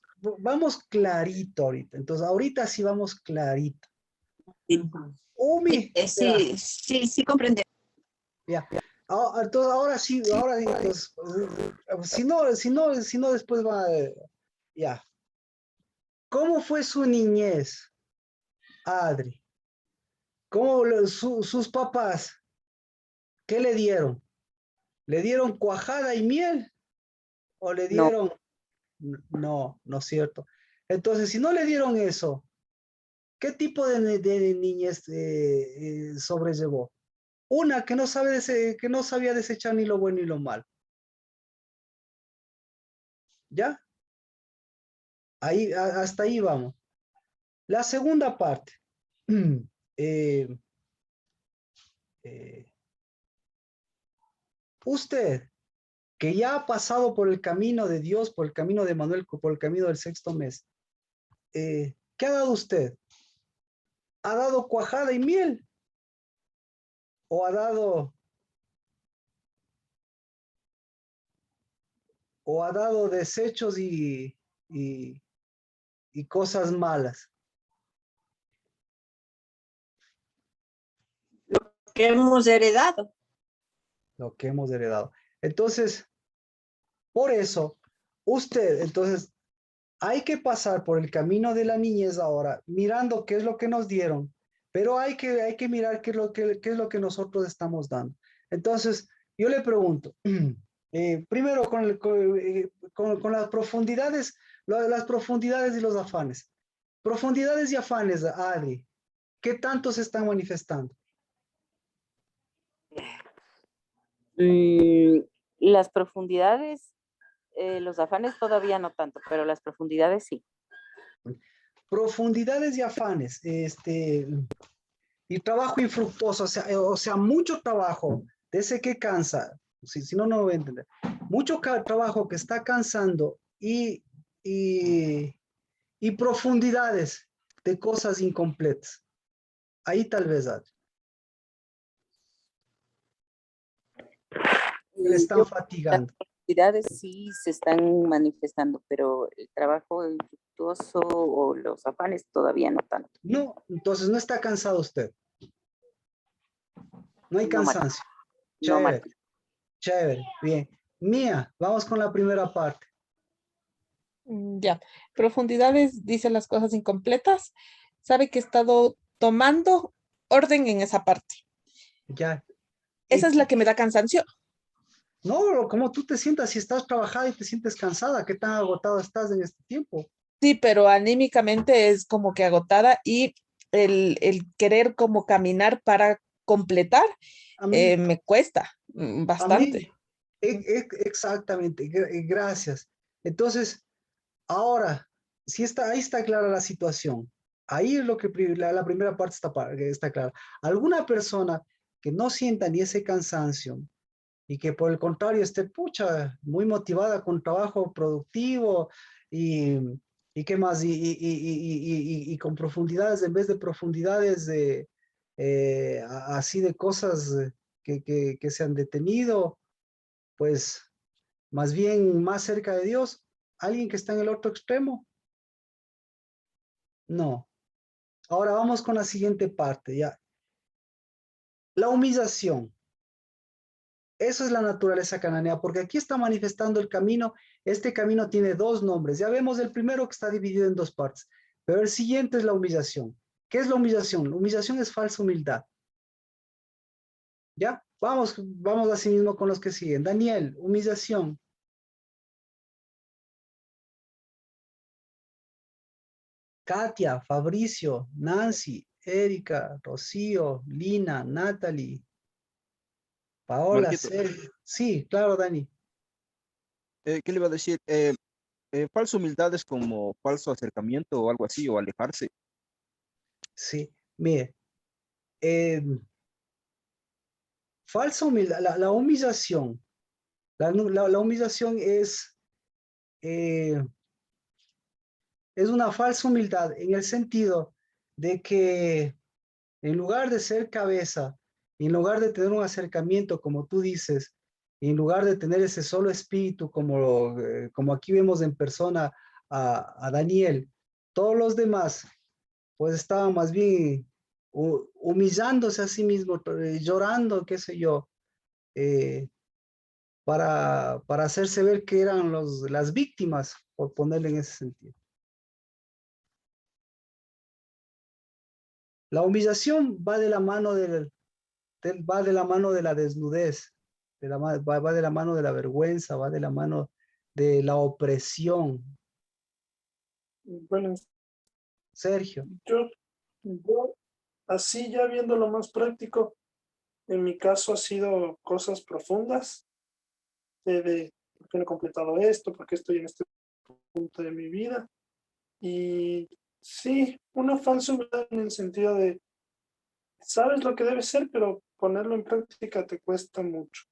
[SPEAKER 1] clarito ahorita. Entonces ahorita sí vamos clarito. Umi.
[SPEAKER 3] Sí, comprendí.
[SPEAKER 1] Ya. Entonces ahora sí, entonces, si no después va, ya. ¿Cómo fue su niñez, Adri? ¿Cómo sus papás, qué le dieron? ¿Le dieron cuajada y miel? ¿O le
[SPEAKER 2] No.
[SPEAKER 1] dieron? No es cierto. Entonces, si no le dieron eso, ¿qué tipo de niñez sobrellevó? Una que no sabía desechar ni lo bueno ni lo malo. ¿Ya? Hasta ahí vamos. La segunda parte. Usted, que ya ha pasado por el camino de Dios, por el camino de Manuel, por el camino del sexto mes, ¿qué ha dado usted? ¿Ha dado cuajada y miel? ¿O ha dado desechos y cosas malas?
[SPEAKER 3] Que hemos heredado.
[SPEAKER 1] Lo que hemos heredado. Entonces, por eso, entonces, hay que pasar por el camino de la niñez ahora, mirando qué es lo que nos dieron, pero hay que mirar qué es lo que nosotros estamos dando. Entonces, yo le pregunto, primero con las profundidades y los afanes. Profundidades y afanes, Adri, ¿qué tanto se están manifestando?
[SPEAKER 2] Las profundidades, los afanes todavía no tanto, pero las profundidades sí.
[SPEAKER 1] Profundidades y afanes, y trabajo infructuoso, o sea, mucho trabajo, de ese que cansa, si no, no lo voy a entender. Mucho trabajo que está cansando y profundidades de cosas incompletas. Ahí tal vez le están
[SPEAKER 2] Las
[SPEAKER 1] fatigando.
[SPEAKER 2] actividades sí se están manifestando, pero el trabajo infructuoso o los afanes todavía no tanto.
[SPEAKER 1] No, entonces no está cansado usted. No hay
[SPEAKER 2] No,
[SPEAKER 1] cansancio.
[SPEAKER 2] No,
[SPEAKER 1] Chévere,
[SPEAKER 2] Martín.
[SPEAKER 1] chévere, bien. Mía, vamos con la primera parte.
[SPEAKER 4] Ya, profundidades, dice las cosas incompletas. Sabe que he estado tomando orden en esa parte.
[SPEAKER 1] Ya.
[SPEAKER 4] Esa es la que me da cansancio.
[SPEAKER 1] No, como tú te sientas, si estás trabajada y te sientes cansada, ¿qué tan agotado estás en este tiempo?
[SPEAKER 4] Sí, pero anímicamente es como que agotada y el querer como caminar para completar
[SPEAKER 1] A mí,
[SPEAKER 4] me cuesta
[SPEAKER 1] a
[SPEAKER 4] bastante.
[SPEAKER 1] mí, exactamente, gracias. Entonces, ahora, sí está, ahí está clara la situación. Ahí es lo que la primera parte está clara. Alguna persona que no sienta ni ese cansancio y que por el contrario esté muy motivada con trabajo productivo y, y qué más, y con profundidades en vez de profundidades así de cosas que se han detenido, pues más bien más cerca de Dios, alguien que está en el otro extremo, no. Ahora vamos con la siguiente parte, ya. La humillación. Eso es la naturaleza cananea, porque aquí está manifestando el camino. Este camino tiene dos nombres. Ya vemos el primero que está dividido en dos partes, pero el siguiente es la humillación. ¿Qué es la humillación? La humillación es falsa humildad. ¿Ya? Vamos así mismo con los que siguen. Daniel, humillación. Katia, Fabricio, Nancy, Erika, Rocío, Lina, Natalie, Paola,
[SPEAKER 6] Marquito,
[SPEAKER 1] sí, claro, Dani.
[SPEAKER 6] ¿qué le iba a decir? Falsa humildad es como falso acercamiento o algo así, o alejarse.
[SPEAKER 1] Sí, mire, falsa humildad, la humillación. La humillación eh, es una falsa humildad en el sentido de que en lugar de ser cabeza, en lugar de tener un acercamiento, como tú dices, en lugar de tener ese solo espíritu, como aquí vemos en persona a Daniel, todos los demás, pues estaban más bien humillándose a sí mismos, llorando, qué sé yo, eh, para hacerse ver que eran las víctimas, por ponerle en ese sentido. La humillación va de la mano va de la mano de la desnudez, va de la mano de la vergüenza, va de la mano de la opresión.
[SPEAKER 9] Bueno,
[SPEAKER 1] Sergio,
[SPEAKER 9] yo así ya viendo lo más práctico, en mi caso ha sido cosas profundas, de por qué no he completado esto, por qué estoy en este punto de mi vida. Y sí, una falsa humildad en el sentido de, sabes lo que debe ser, pero ponerlo en práctica te cuesta mucho.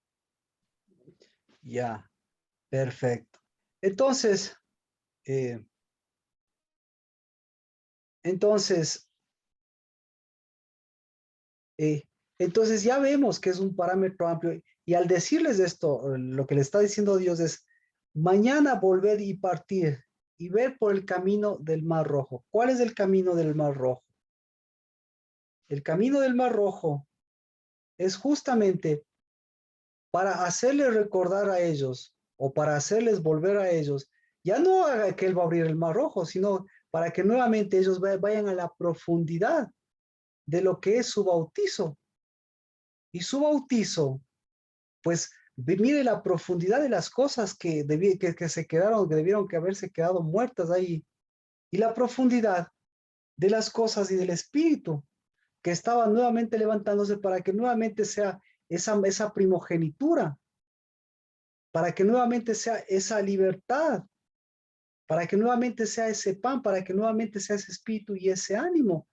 [SPEAKER 1] ya, perfecto. Entonces, eh, entonces, eh, entonces ya vemos que es un parámetro amplio y al decirles esto, lo que le está diciendo Dios es, mañana volver y partir y ver por el camino del Mar Rojo. ¿Cuál es el camino del Mar Rojo? El camino del Mar Rojo es justamente para hacerles recordar a ellos o para hacerles volver a ellos, ya no haga que Él va a abrir el Mar Rojo, sino para que nuevamente ellos vayan a la profundidad de lo que es su bautizo. Y su bautizo, pues mire la profundidad de las cosas que se quedaron, que debieron que haberse quedado muertas ahí, y la profundidad de las cosas y del espíritu que estaba nuevamente levantándose para que nuevamente sea esa primogenitura, para que nuevamente sea esa libertad, para que nuevamente sea ese pan, para que nuevamente sea ese espíritu y ese ánimo,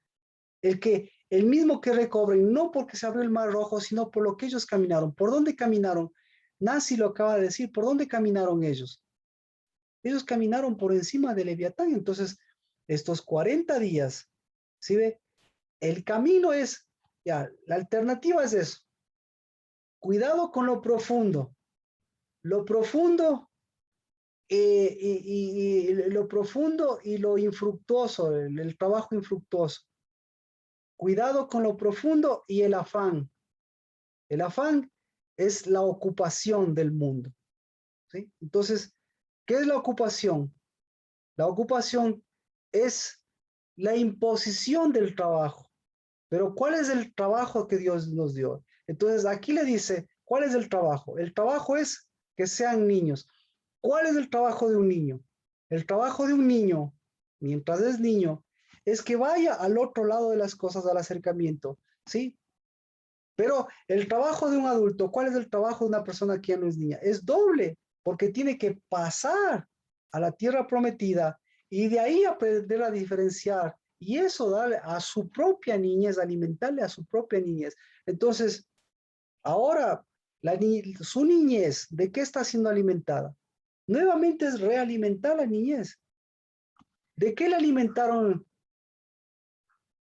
[SPEAKER 1] el mismo que recobren, no porque se abrió el mar rojo, sino por lo que ellos caminaron. ¿Por dónde caminaron? Nancy lo acaba de decir, ¿por dónde caminaron ellos? Ellos caminaron por encima del Leviatán. Entonces, estos 40 días, ¿sí ve? El camino es, ya, la alternativa es eso. Cuidado con lo profundo. Lo profundo lo profundo y lo infructuoso, el trabajo infructuoso. Cuidado con lo profundo y el afán. El afán es la ocupación del mundo, ¿sí? Entonces, ¿qué es la ocupación? La ocupación es la imposición del trabajo. Pero ¿cuál es el trabajo que Dios nos dio? Entonces, aquí le dice, ¿cuál es el trabajo? El trabajo es que sean niños. ¿Cuál es el trabajo de un niño? El trabajo de un niño, mientras es niño, es que vaya al otro lado de las cosas, al acercamiento, ¿sí? Pero el trabajo de un adulto, ¿cuál es el trabajo de una persona que ya no es niña? Es doble, porque tiene que pasar a la tierra prometida y de ahí aprender a diferenciar y eso darle a su propia niñez, alimentarle a su propia niñez. Entonces, ahora, su niñez, ¿de qué está siendo alimentada? Nuevamente es realimentar la niñez. ¿De qué la alimentaron?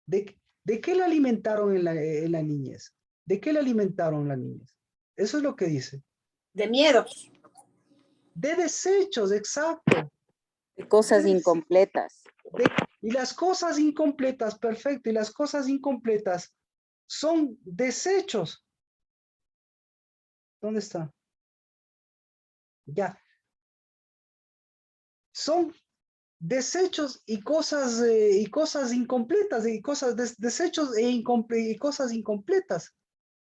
[SPEAKER 1] ¿De qué la alimentaron en la niñez? ¿De qué la alimentaron la niñez? Eso es lo que dice.
[SPEAKER 3] De miedos.
[SPEAKER 1] De desechos, exacto.
[SPEAKER 2] De cosas incompletas.
[SPEAKER 1] Y las cosas incompletas, perfecto, y las cosas incompletas son desechos. ¿Dónde está? Ya. Son desechos y cosas incompletas, y cosas, desechos y cosas incompletas.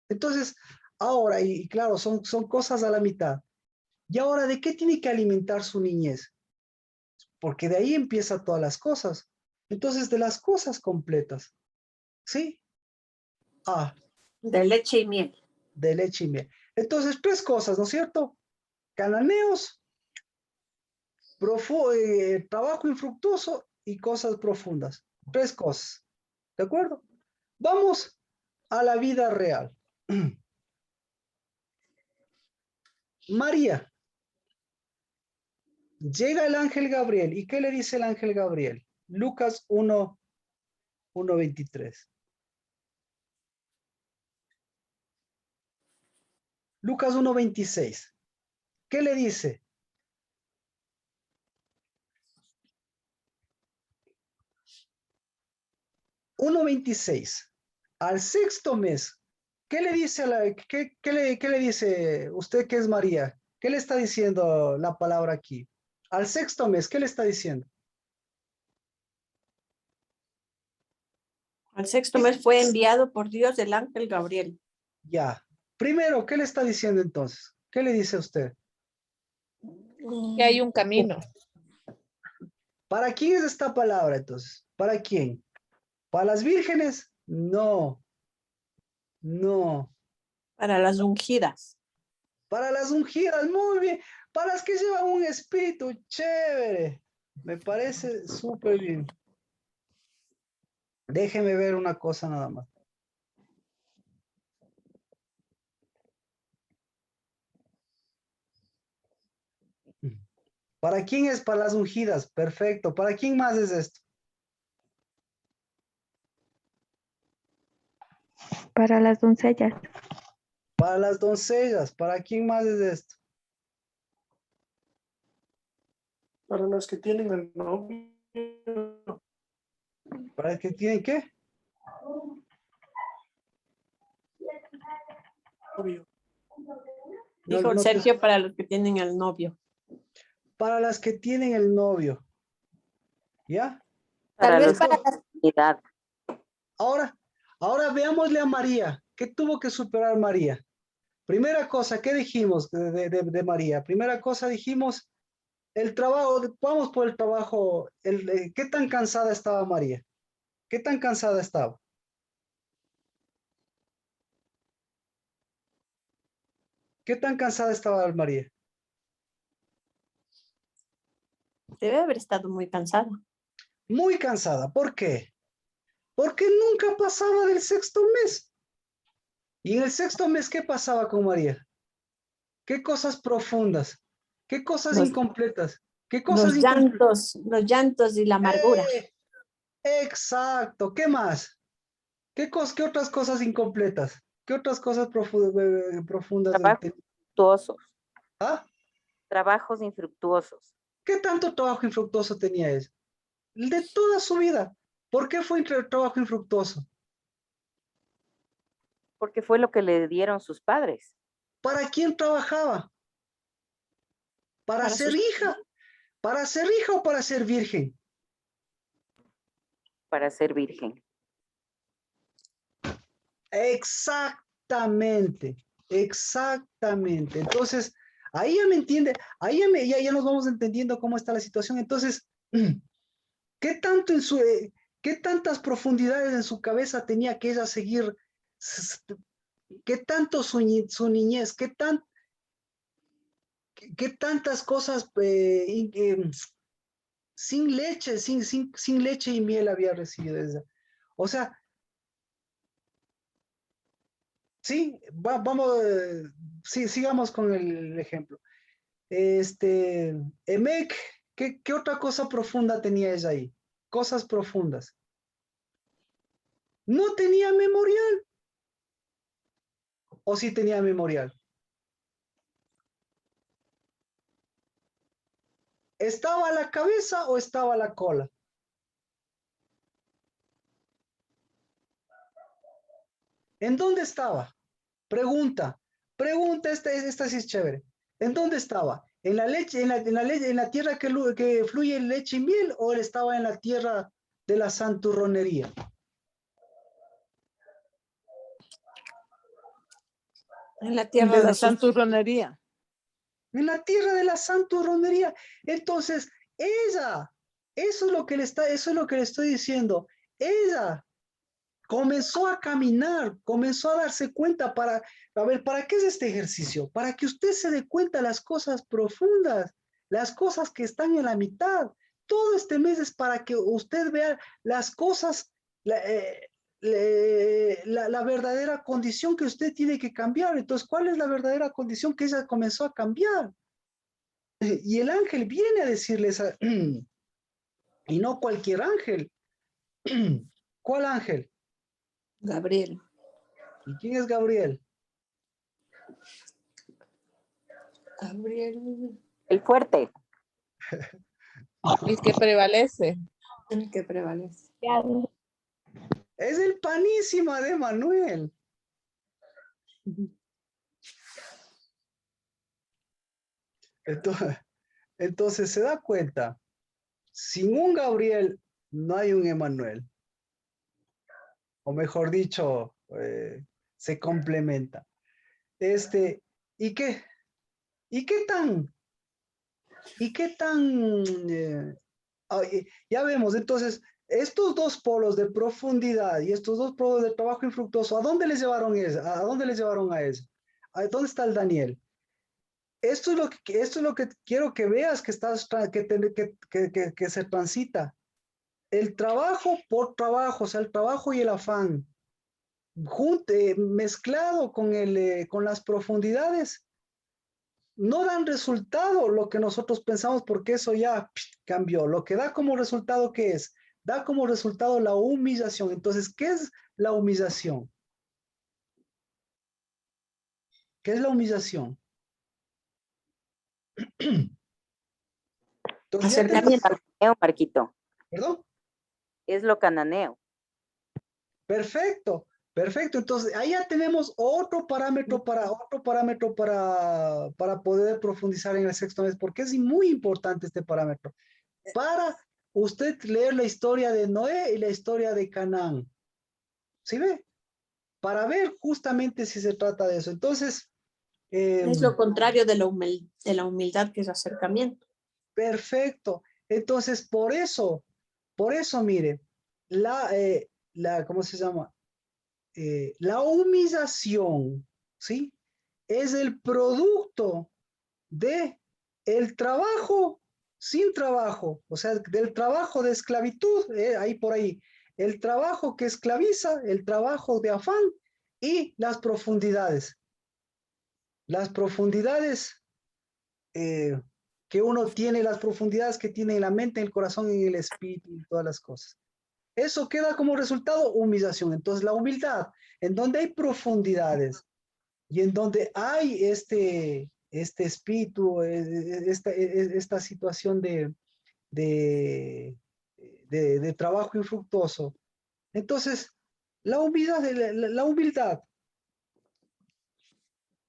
[SPEAKER 1] Entonces, ahora, y claro, son cosas a la mitad. ¿Y ahora de qué tiene que alimentar su niñez? Porque de ahí empiezan todas las cosas. Entonces, de las cosas completas. ¿Sí?
[SPEAKER 3] De leche y miel.
[SPEAKER 1] De leche y miel. Entonces, 3 cosas, ¿no es cierto? Cananeos, trabajo infructuoso y cosas profundas. 3 cosas. ¿De acuerdo? Vamos a la vida real. María. Llega el ángel Gabriel. ¿Y qué le dice el ángel Gabriel? Lucas 1:23. Lucas 1:26. ¿Qué le dice? (1:26) Al 6º mes. ¿Qué le dice qué le dice usted que es María? ¿Qué le está diciendo la palabra aquí? Al 6º mes, ¿qué le está diciendo?
[SPEAKER 3] Al 6º mes fue enviado por Dios el ángel Gabriel.
[SPEAKER 1] Ya. Primero, ¿qué le está diciendo entonces? ¿Qué le dice a usted?
[SPEAKER 4] Que hay un camino.
[SPEAKER 1] ¿Para quién es esta palabra entonces? ¿Para quién? ¿Para las vírgenes? No. No.
[SPEAKER 3] Para las ungidas.
[SPEAKER 1] Para las ungidas, muy bien. Para las que llevan un espíritu, chévere. Me parece súper bien. Déjeme ver una cosa nada más. ¿Para quién es? Para las ungidas. Perfecto. ¿Para quién más es esto?
[SPEAKER 10] Para las doncellas.
[SPEAKER 1] Para las doncellas. ¿Para quién más es esto?
[SPEAKER 9] Para los que tienen el novio.
[SPEAKER 1] ¿Para el que tienen qué?
[SPEAKER 9] Novio.
[SPEAKER 3] Dijo
[SPEAKER 1] No
[SPEAKER 3] Sergio para los que tienen el novio.
[SPEAKER 1] para las que tienen el novio. ¿Ya?
[SPEAKER 2] Para
[SPEAKER 3] Tal
[SPEAKER 2] los
[SPEAKER 3] vez para
[SPEAKER 2] de edad.
[SPEAKER 1] Ahora veámosle a María. ¿Qué tuvo que superar María? Primera cosa, ¿qué dijimos de María? Primera cosa dijimos, el trabajo, vamos por el trabajo, ¿qué tan cansada estaba María? ¿Qué tan cansada estaba? ¿Qué tan cansada estaba María?
[SPEAKER 3] Debe haber estado muy cansada.
[SPEAKER 1] Muy cansada. ¿Por qué? Porque nunca pasaba del sexto mes. Y en el sexto mes, ¿qué pasaba con María? ¿Qué cosas profundas? ¿Qué cosas incompletas? ¿Qué cosas incompletas?
[SPEAKER 3] Los llantos y la amargura.
[SPEAKER 1] Exacto. ¿Qué más? ¿Qué otras cosas incompletas? ¿Qué otras cosas profundas?
[SPEAKER 2] Trabajos infructuosos.
[SPEAKER 1] ¿Ah?
[SPEAKER 2] Trabajos infructuosos.
[SPEAKER 1] ¿Qué tanto trabajo infructuoso tenía ella? De toda su vida. ¿Por qué fue trabajo infructuoso?
[SPEAKER 2] Porque fue lo que le dieron sus padres.
[SPEAKER 1] ¿Para quién trabajaba? ¿Para ser hija? ¿Para ser hija o para ser virgen?
[SPEAKER 2] Para ser virgen.
[SPEAKER 1] Exactamente, exactamente. Entonces, ahí ya me entiende, ahí ya nos vamos entendiendo cómo está la situación. Entonces, ¿qué tanto qué tantas profundidades en su cabeza tenía que ella seguir? ¿Qué tanto su niñez? ¿Qué tantas cosas sin leche, sin leche y miel había recibido ella? O sea, sí, vamos, sí, sigamos con el ejemplo. Emek, ¿qué otra cosa profunda tenía ella ahí? Cosas profundas. No tenía memorial. ¿O sí tenía memorial? ¿Estaba a la cabeza o estaba a la cola? ¿En dónde estaba? Pregunta, esta sí es chévere. ¿En dónde estaba? ¿En la leche, en la tierra que fluye leche y miel o él estaba en la tierra de la santurronería?
[SPEAKER 3] En la tierra de la santurronería.
[SPEAKER 1] En la tierra de la santurronería. Entonces, ella, eso es lo que le estoy diciendo. Ella comenzó a caminar, comenzó a darse cuenta ¿para qué es este ejercicio? Para que usted se dé cuenta de las cosas profundas, las cosas que están en la mitad. Todo este mes es para que usted vea las cosas, la verdadera condición que usted tiene que cambiar. Entonces, ¿cuál es la verdadera condición que ella comenzó a cambiar? Y el ángel viene a decirles, y no cualquier ángel. ¿Cuál ángel?
[SPEAKER 3] Gabriel.
[SPEAKER 1] ¿Y quién es Gabriel?
[SPEAKER 3] Gabriel.
[SPEAKER 2] El fuerte.
[SPEAKER 4] El que prevalece.
[SPEAKER 3] El que prevalece.
[SPEAKER 1] Es el panísima de Manuel. Entonces se da cuenta, sin un Gabriel no hay un Emanuel. O mejor dicho, se complementa. ¿Y qué? ¿Y qué tan? Ya vemos, entonces, estos dos polos de profundidad y estos dos polos de trabajo infructuoso, ¿a dónde les llevaron eso? ¿A dónde les llevaron a eso? ¿Dónde está el Daniel? Esto es lo que quiero que veas que se transita. El trabajo por trabajo, o sea, el trabajo y el afán, mezclado con las profundidades, no dan resultado lo que nosotros pensamos porque eso ya cambió. Lo que da como resultado, ¿qué es? Da como resultado la humillación. Entonces, ¿qué es la humillación? ¿Qué es la humillación? Entonces,
[SPEAKER 2] Acercamiento al cananeo, Marquito.
[SPEAKER 1] ¿Perdón?
[SPEAKER 2] Es lo cananeo.
[SPEAKER 1] Perfecto, perfecto. Entonces, ahí ya tenemos otro parámetro para poder profundizar en el sexto mes, porque es muy importante este parámetro. Para usted leer la historia de Noé y la historia de Canaán. ¿Sí ve? Para ver justamente si se trata de eso. Entonces,
[SPEAKER 3] Es lo contrario de la humildad, que es acercamiento.
[SPEAKER 1] perfecto. Entonces, por eso, mire, ¿cómo se llama? La humillación, ¿sí? Es el producto de el trabajo sin trabajo, o sea, del trabajo de esclavitud, ahí por ahí. el trabajo que esclaviza, el trabajo de afán y las profundidades. Las profundidades que uno tiene, las profundidades que tiene en la mente, en el corazón, en el espíritu y todas las cosas. Eso queda como resultado humillación. Entonces la humildad, en donde hay profundidades y en donde hay este espíritu, esta situación de trabajo infructuoso. Entonces, la humildad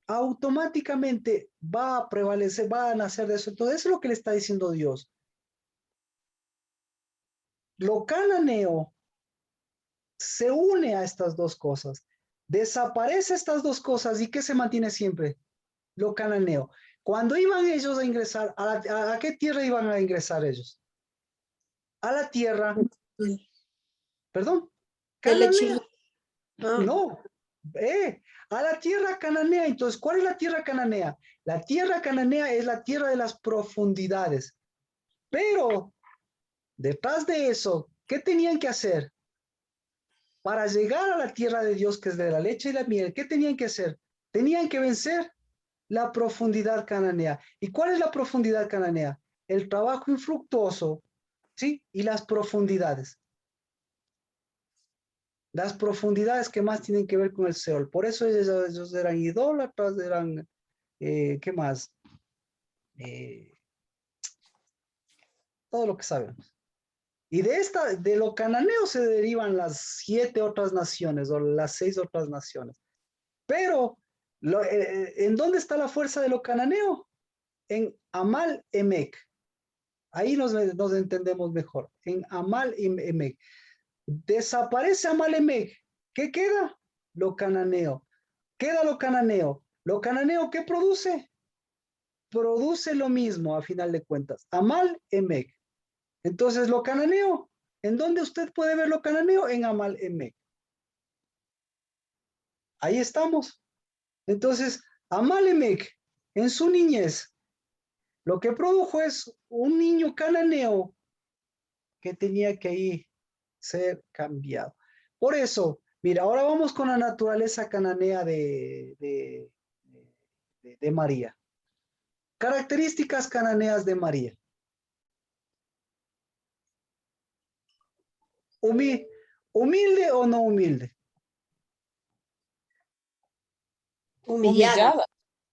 [SPEAKER 1] automáticamente va a prevalecer, va a nacer de eso. Entonces, eso es lo que le está diciendo Dios. Lo cananeo se une a estas dos cosas. Desaparece estas dos cosas y ¿qué se mantiene siempre? Lo cananeo. Cuando iban ellos a ingresar, ¿a qué tierra iban a ingresar ellos? A la tierra, perdón, cananea. No, a la tierra cananea. Entonces, ¿cuál es la tierra cananea? La tierra cananea es la tierra de las profundidades. Pero, detrás de eso, ¿qué tenían que hacer? Para llegar a la tierra de Dios, que es de la leche y la miel, ¿qué tenían que hacer? Tenían que vencer la profundidad cananea. ¿Y cuál es la profundidad cananea? El trabajo infructuoso, ¿sí? Y las profundidades. Las profundidades que más tienen que ver con el Seol. Por eso ellos eran idólatras, eran, ¿qué más? Todo lo que sabemos. Y de lo cananeo se derivan las 7 otras naciones o las 6 otras naciones. Pero, ¿en dónde está la fuerza de lo cananeo? En Amal Emek. Ahí nos entendemos mejor. En Amal Emek. Desaparece Amal Emek. ¿Qué queda? Lo cananeo. Queda lo cananeo. Lo cananeo, ¿qué produce? Produce lo mismo a final de cuentas. Amal Emek. Entonces, lo cananeo. ¿En dónde usted puede ver lo cananeo? En Amal Emek. Ahí estamos. Entonces, Amal Emek, en su niñez, lo que produjo es un niño cananeo que tenía que ir ser cambiado. Por eso, mira, ahora vamos con la naturaleza cananea de María. Características cananeas de María. ¿Humilde o no humilde?
[SPEAKER 4] Humillada.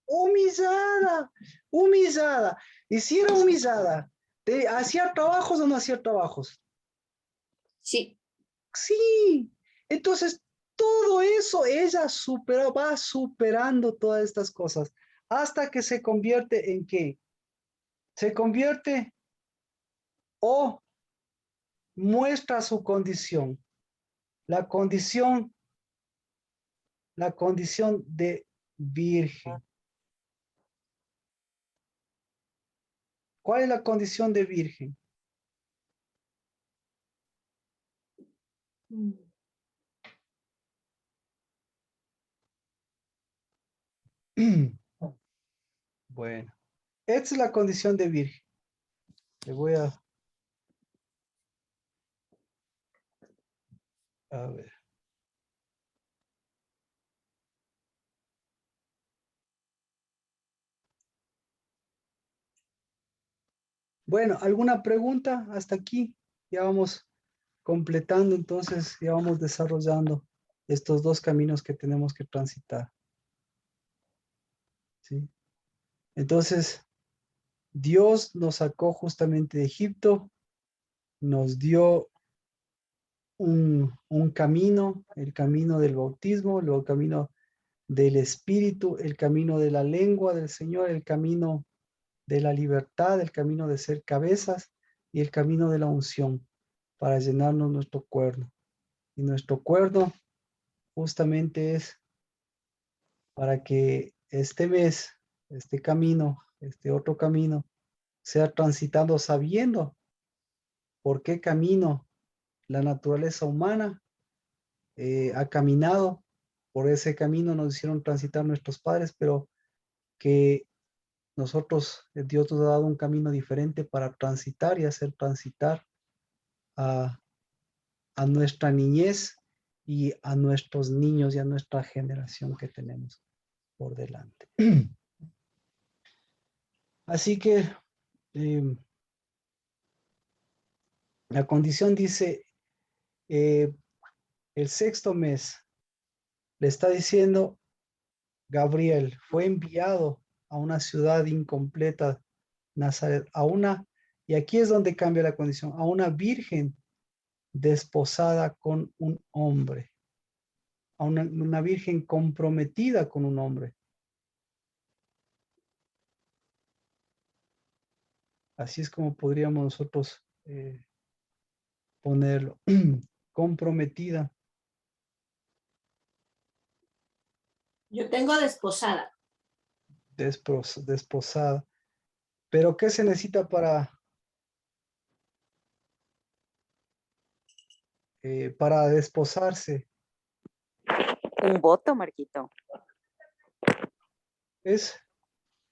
[SPEAKER 1] Humillada, humillada. Y si era humillada, ¿hacía trabajos o no hacía trabajos?
[SPEAKER 11] Sí.
[SPEAKER 1] Sí. Entonces, todo eso ella va superando todas estas cosas hasta que se convierte en ¿qué? Se convierte o muestra su condición, la condición de virgen. ¿Cuál es la condición de virgen? Bueno, esta es la condición de virgen. Le voy a ver. Bueno, ¿alguna pregunta hasta aquí? Ya vamos completando, entonces ya vamos desarrollando estos dos caminos que tenemos que transitar. ¿Sí? Entonces, Dios nos sacó justamente de Egipto, nos dio un camino, el camino del bautismo, el camino del Espíritu, el camino de la lengua del Señor, el camino de la libertad, el camino de ser cabezas y el camino de la unción para llenarnos nuestro cuerno. Y nuestro cuerno justamente es para que este mes, este camino, este otro camino, sea transitado sabiendo por qué camino la naturaleza humana ha caminado. Por ese camino nos hicieron transitar nuestros padres, pero que nosotros, Dios nos ha dado un camino diferente para transitar y hacer transitar a a nuestra niñez y a nuestros niños y a nuestra generación que tenemos por delante. Así que la condición dice, el sexto mes, le está diciendo, Gabriel fue enviado a una ciudad incompleta, Nazaret, y aquí es donde cambia la condición, a una virgen desposada con un hombre, a una virgen comprometida con un hombre. Así es como podríamos nosotros ponerlo, comprometida.
[SPEAKER 11] Yo tengo desposada.
[SPEAKER 1] Desposada. Pero ¿qué se necesita para desposarse?
[SPEAKER 2] Un voto, Marquito.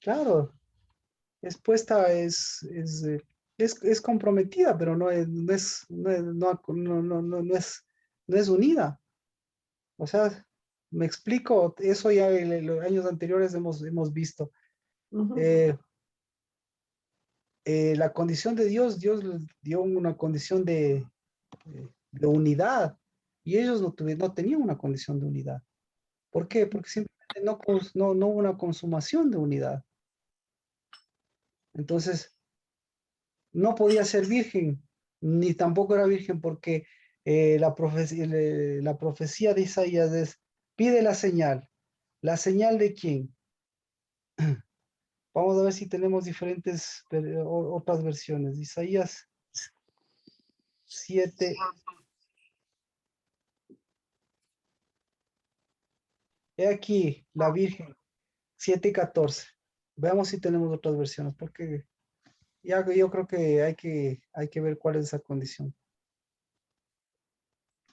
[SPEAKER 1] Claro, es puesta, es comprometida, pero no es unida. O sea, me explico, eso ya en los años anteriores hemos visto. La condición de Dios les dio una condición de unidad, y ellos no tenían una condición de unidad. ¿Por qué? Porque simplemente no hubo una consumación de unidad. Entonces, no podía ser virgen, ni tampoco era virgen, porque la profecía de Isaías es, pide la señal. ¿La señal de quién? Vamos a ver si tenemos diferentes, otras versiones. Isaías 7. He aquí, la Virgen, 7:14. Veamos si tenemos otras versiones, porque ya yo creo que hay que ver cuál es esa condición.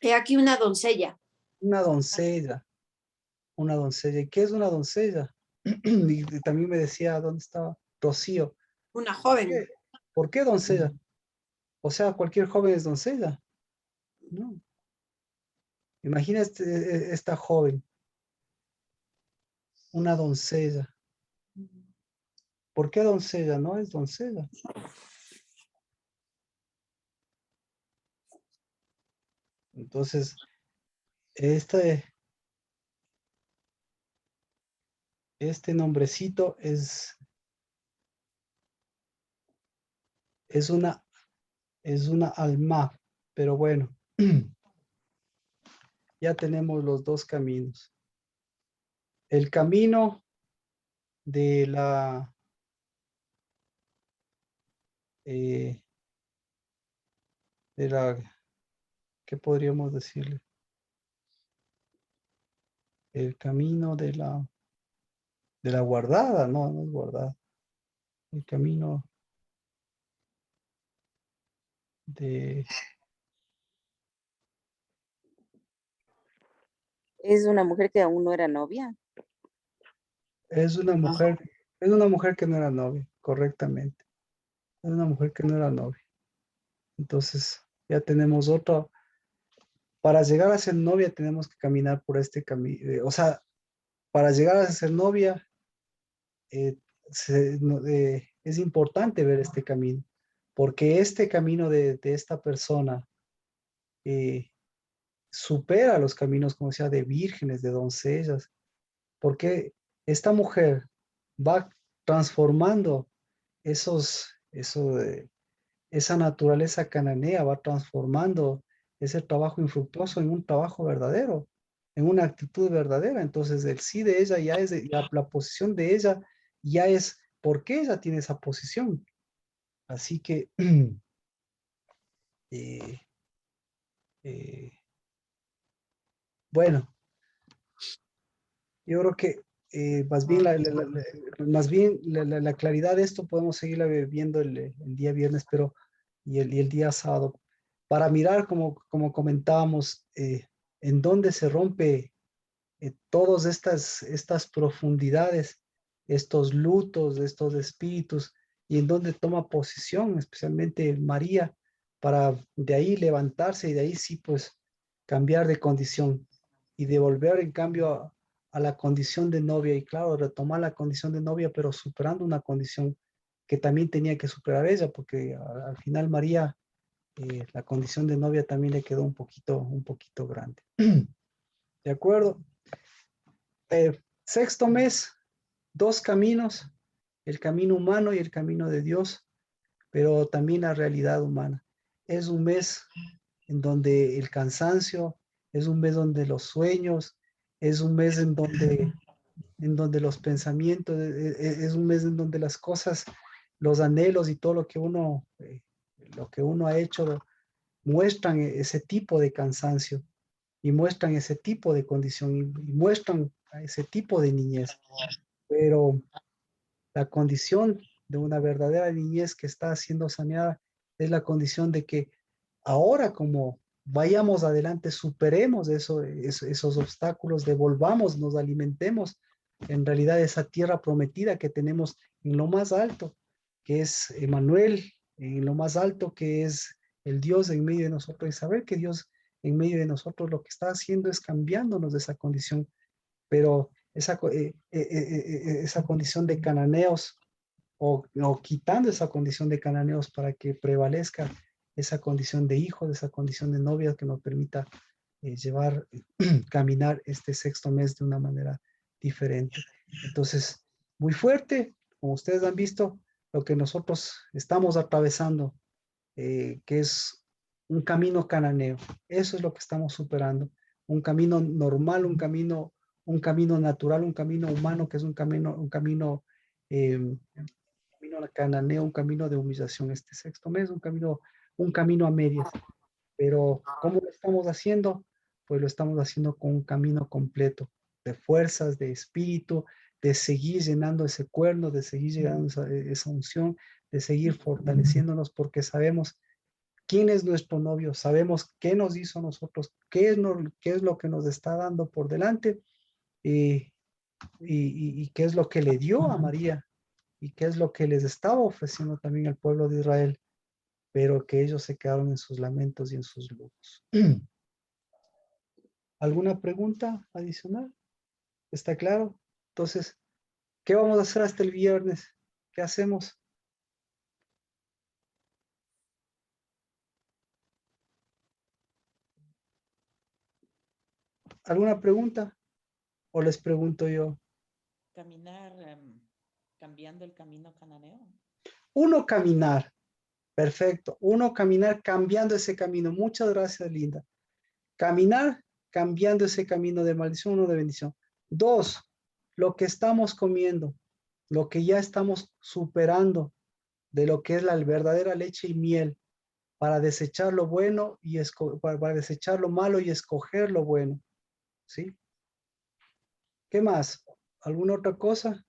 [SPEAKER 11] He aquí una doncella.
[SPEAKER 1] Una doncella. Una doncella. ¿Y qué es una doncella? Y también me decía, ¿dónde estaba? Rocío.
[SPEAKER 11] Una joven.
[SPEAKER 1] ¿Por qué doncella? O sea, cualquier joven es doncella. No. Imagina esta joven. Una doncella. ¿Por qué doncella? No es doncella. Entonces, este nombrecito es una alma, pero bueno, ya tenemos los dos caminos. El camino de ¿qué podríamos decirle? El camino de la guardada, no es guardada. El camino de...
[SPEAKER 2] Es una mujer que aún no era novia.
[SPEAKER 1] Es una mujer que no era novia, correctamente. Es una mujer que no era novia. Entonces, ya tenemos otro. Para llegar a ser novia tenemos que caminar por este camino. O sea, para llegar a ser novia es importante ver este camino, porque este camino de esta persona supera los caminos, como sea, de vírgenes, de doncellas, porque esta mujer va transformando esa naturaleza cananea, va transformando ese trabajo infructuoso en un trabajo verdadero, en una actitud verdadera. Entonces el sí de ella ya es, la posición de ella ya es porque ella tiene esa posición. Así que bueno, yo creo que más bien, la claridad de esto podemos seguirla viendo el día viernes, pero y el día sábado, para mirar, como comentábamos, en dónde se rompe todas estas profundidades, estos lutos de estos espíritus, y en dónde toma posición, especialmente María, para de ahí levantarse y de ahí sí, pues, cambiar de condición y devolver en cambio a la condición de novia y claro, retomar la condición de novia, pero superando una condición que también tenía que superar ella, porque al final María, la condición de novia también le quedó un poquito grande. ¿De acuerdo? Sexto mes, 2 caminos, el camino humano y el camino de Dios, pero también la realidad humana. Es un mes en donde el cansancio, es un mes donde los sueños, es un mes en donde los pensamientos, es un mes en donde las cosas, los anhelos y todo lo que uno ha hecho muestran ese tipo de cansancio y muestran ese tipo de condición y muestran ese tipo de niñez. Pero la condición de una verdadera niñez que está siendo saneada es la condición de que ahora como vayamos adelante, superemos esos obstáculos, devolvamos, nos alimentemos en realidad esa tierra prometida que tenemos en lo más alto, que es Emmanuel, en lo más alto que es el Dios en medio de nosotros y saber que Dios en medio de nosotros lo que está haciendo es cambiándonos de esa condición, pero esa condición de cananeos o quitando esa condición de cananeos para que prevalezca esa condición de hijos, esa condición de novias que nos permita caminar este sexto mes de una manera diferente. Entonces, muy fuerte, como ustedes han visto, lo que nosotros estamos atravesando, que es un camino cananeo. Eso es lo que estamos superando. Un camino normal, un camino natural, un camino humano, que es un camino cananeo, un camino de humillación. Este sexto mes, un camino a medias. Pero ¿cómo lo estamos haciendo? Pues lo estamos haciendo con un camino completo de fuerzas, de espíritu, de seguir llenando ese cuerno, de seguir llenando esa unción, de seguir fortaleciéndonos porque sabemos quién es nuestro novio, sabemos qué nos hizo a nosotros, qué es lo que nos está dando por delante y qué es lo que le dio a María y qué es lo que les estaba ofreciendo también al pueblo de Israel, pero que ellos se quedaron en sus lamentos y en sus lujos. ¿Alguna pregunta adicional? ¿Está claro? Entonces, ¿qué vamos a hacer hasta el viernes? ¿Qué hacemos? ¿Alguna pregunta? ¿O les pregunto yo?
[SPEAKER 8] Caminar cambiando el camino cananeo.
[SPEAKER 1] Uno caminar. Perfecto. Uno caminar cambiando ese camino. Muchas gracias, Linda. Caminar cambiando ese camino de maldición, uno de bendición. 2, lo que estamos comiendo, lo que ya estamos superando de lo que es la verdadera leche y miel para desechar lo bueno y para desechar lo malo y escoger lo bueno. ¿Sí? ¿Qué más? ¿Alguna otra cosa?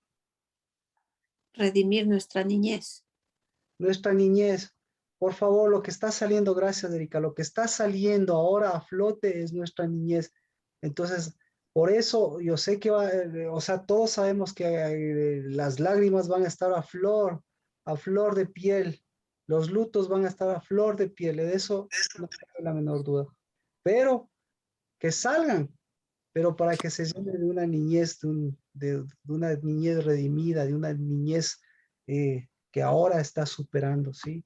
[SPEAKER 11] Redimir nuestra niñez.
[SPEAKER 1] Nuestra niñez. Por favor, lo que está saliendo, gracias, Erika, lo que está saliendo ahora a flote es nuestra niñez. Entonces, por eso yo sé que o sea, todos sabemos que las lágrimas van a estar a flor de piel. Los lutos van a estar a flor de piel. De eso no tengo la menor duda. Pero que salgan, pero para que se llene de una niñez, de una niñez redimida, de una niñez que ahora está superando, ¿sí?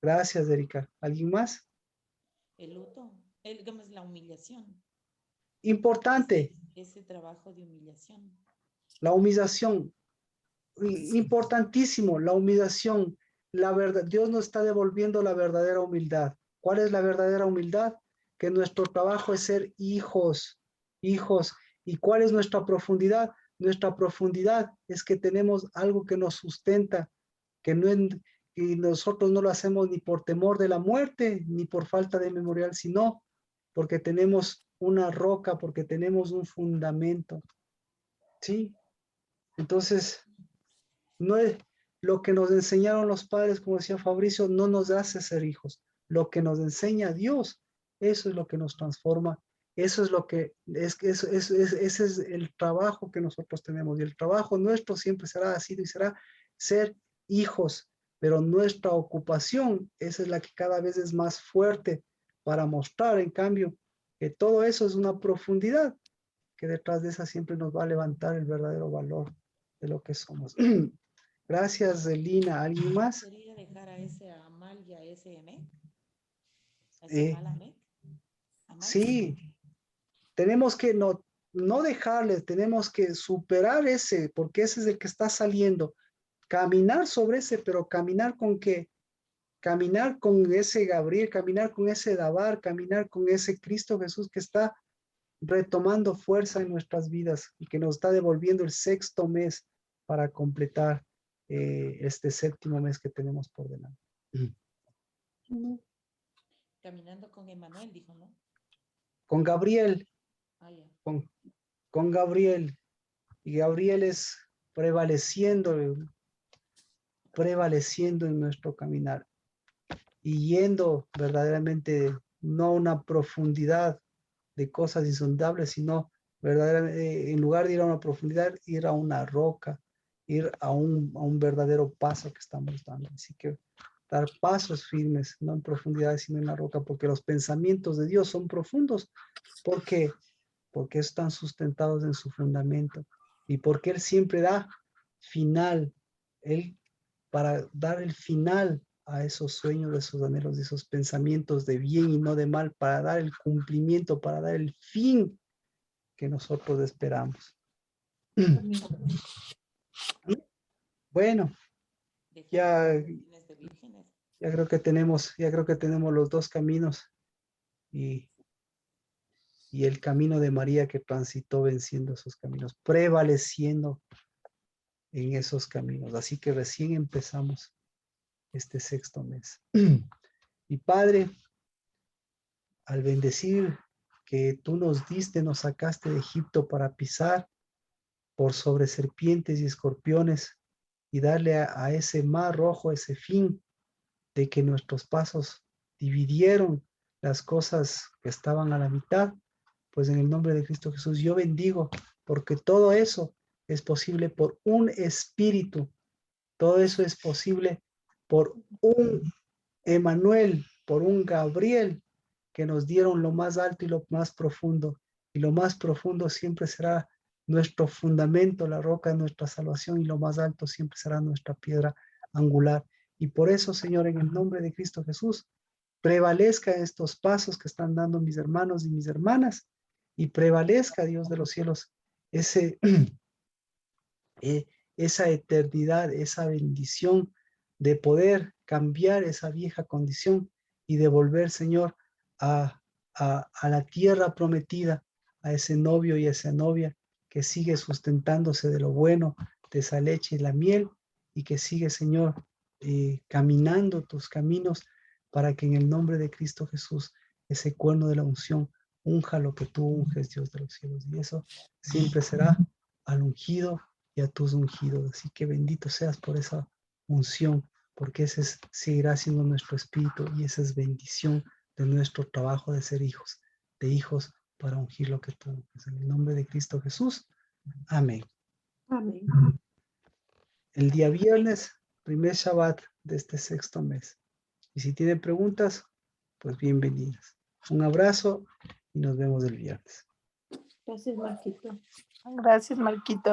[SPEAKER 1] Gracias, Erika. ¿Alguien más?
[SPEAKER 8] El luto, digamos, la humillación.
[SPEAKER 1] Importante.
[SPEAKER 8] Ese trabajo de humillación.
[SPEAKER 1] La humillación. Importantísimo, la humillación. La verdad, Dios nos está devolviendo la verdadera humildad. ¿Cuál es la verdadera humildad? Que nuestro trabajo es ser hijos. ¿Y cuál es nuestra profundidad? Nuestra profundidad es que tenemos algo que nos sustenta, que no y nosotros no lo hacemos ni por temor de la muerte, ni por falta de memorial, sino porque tenemos una roca, porque tenemos un fundamento. ¿Sí? Entonces, no es lo que nos enseñaron los padres, como decía Fabricio, no nos hace ser hijos. Lo que nos enseña Dios, eso es lo que nos transforma. Eso es lo que ese es el trabajo que nosotros tenemos. Y el trabajo nuestro siempre será, ha sido y será ser hijos. pero nuestra ocupación, esa es la que cada vez es más fuerte para mostrar, en cambio, que todo eso es una profundidad, que detrás de esa siempre nos va a levantar el verdadero valor de lo que somos. Gracias, Lina. ¿Alguien más?
[SPEAKER 8] ¿Sería dejar a ese Amal y a ese Emek? ¿A
[SPEAKER 1] Eh,
[SPEAKER 8] ese Amal, Amek? ¿Amal?
[SPEAKER 1] Sí, tenemos que no dejarles, tenemos que superar ese, porque ese es el que está saliendo. Caminar sobre ese, pero caminar con qué? Caminar con ese Gabriel, caminar con ese Dabar, caminar con ese Cristo Jesús que está retomando fuerza en nuestras vidas y que nos está devolviendo el 6º mes para completar este 7º mes que tenemos por delante.
[SPEAKER 8] Caminando con Emanuel, dijo, ¿no?
[SPEAKER 1] Con Gabriel,
[SPEAKER 8] Ah, ya.
[SPEAKER 1] con Gabriel, y Gabriel es prevaleciendo en nuestro caminar y yendo verdaderamente no a una profundidad de cosas insondables, sino verdaderamente, en lugar de ir a una profundidad, ir a una roca, ir a un verdadero paso que estamos dando. Así que dar pasos firmes, no en profundidad, sino en la roca, porque los pensamientos de Dios son profundos. ¿Por qué? Porque están sustentados en su fundamento y porque Él siempre da final, Él para dar el final a esos sueños, de esos anhelos, de esos pensamientos de bien y no de mal, para dar el cumplimiento, para dar el fin que nosotros esperamos. Bueno, ya creo que tenemos los dos caminos y el camino de María que transitó venciendo esos caminos, prevaleciendo en esos caminos. Así que recién empezamos este 6º mes. Y Padre, al bendecir que tú nos diste, nos sacaste de Egipto para pisar por sobre serpientes y escorpiones y darle a ese mar rojo ese fin de que nuestros pasos dividieron las cosas que estaban a la mitad, pues en el nombre de Cristo Jesús yo bendigo, porque todo eso es posible por un espíritu, todo eso es posible por un Emanuel, por un Gabriel, que nos dieron lo más alto y lo más profundo, y lo más profundo siempre será nuestro fundamento, la roca de nuestra salvación, y lo más alto siempre será nuestra piedra angular. Y por eso, Señor, en el nombre de Cristo Jesús, prevalezca estos pasos que están dando mis hermanos y mis hermanas, y prevalezca, Dios de los cielos, esa eternidad, esa bendición de poder cambiar esa vieja condición y devolver, Señor, a la tierra prometida, a ese novio y a esa novia que sigue sustentándose de lo bueno, de esa leche y la miel, y que sigue, Señor, caminando tus caminos para que en el nombre de Cristo Jesús, ese cuerno de la unción, unja lo que tú unges, Dios de los cielos. Y eso siempre será al ungido y a tus ungidos. Así que bendito seas por esa unción, porque ese seguirá siendo nuestro espíritu y esa es bendición de nuestro trabajo de ser hijos, para ungir lo que tú unges. En el nombre de Cristo Jesús. Amén.
[SPEAKER 11] Amén.
[SPEAKER 1] El día viernes, primer Shabbat de este 6º mes. Y si tienen preguntas, pues bienvenidas. Un abrazo y nos vemos el viernes.
[SPEAKER 11] Gracias, Marquito.
[SPEAKER 3] Gracias, Marquito.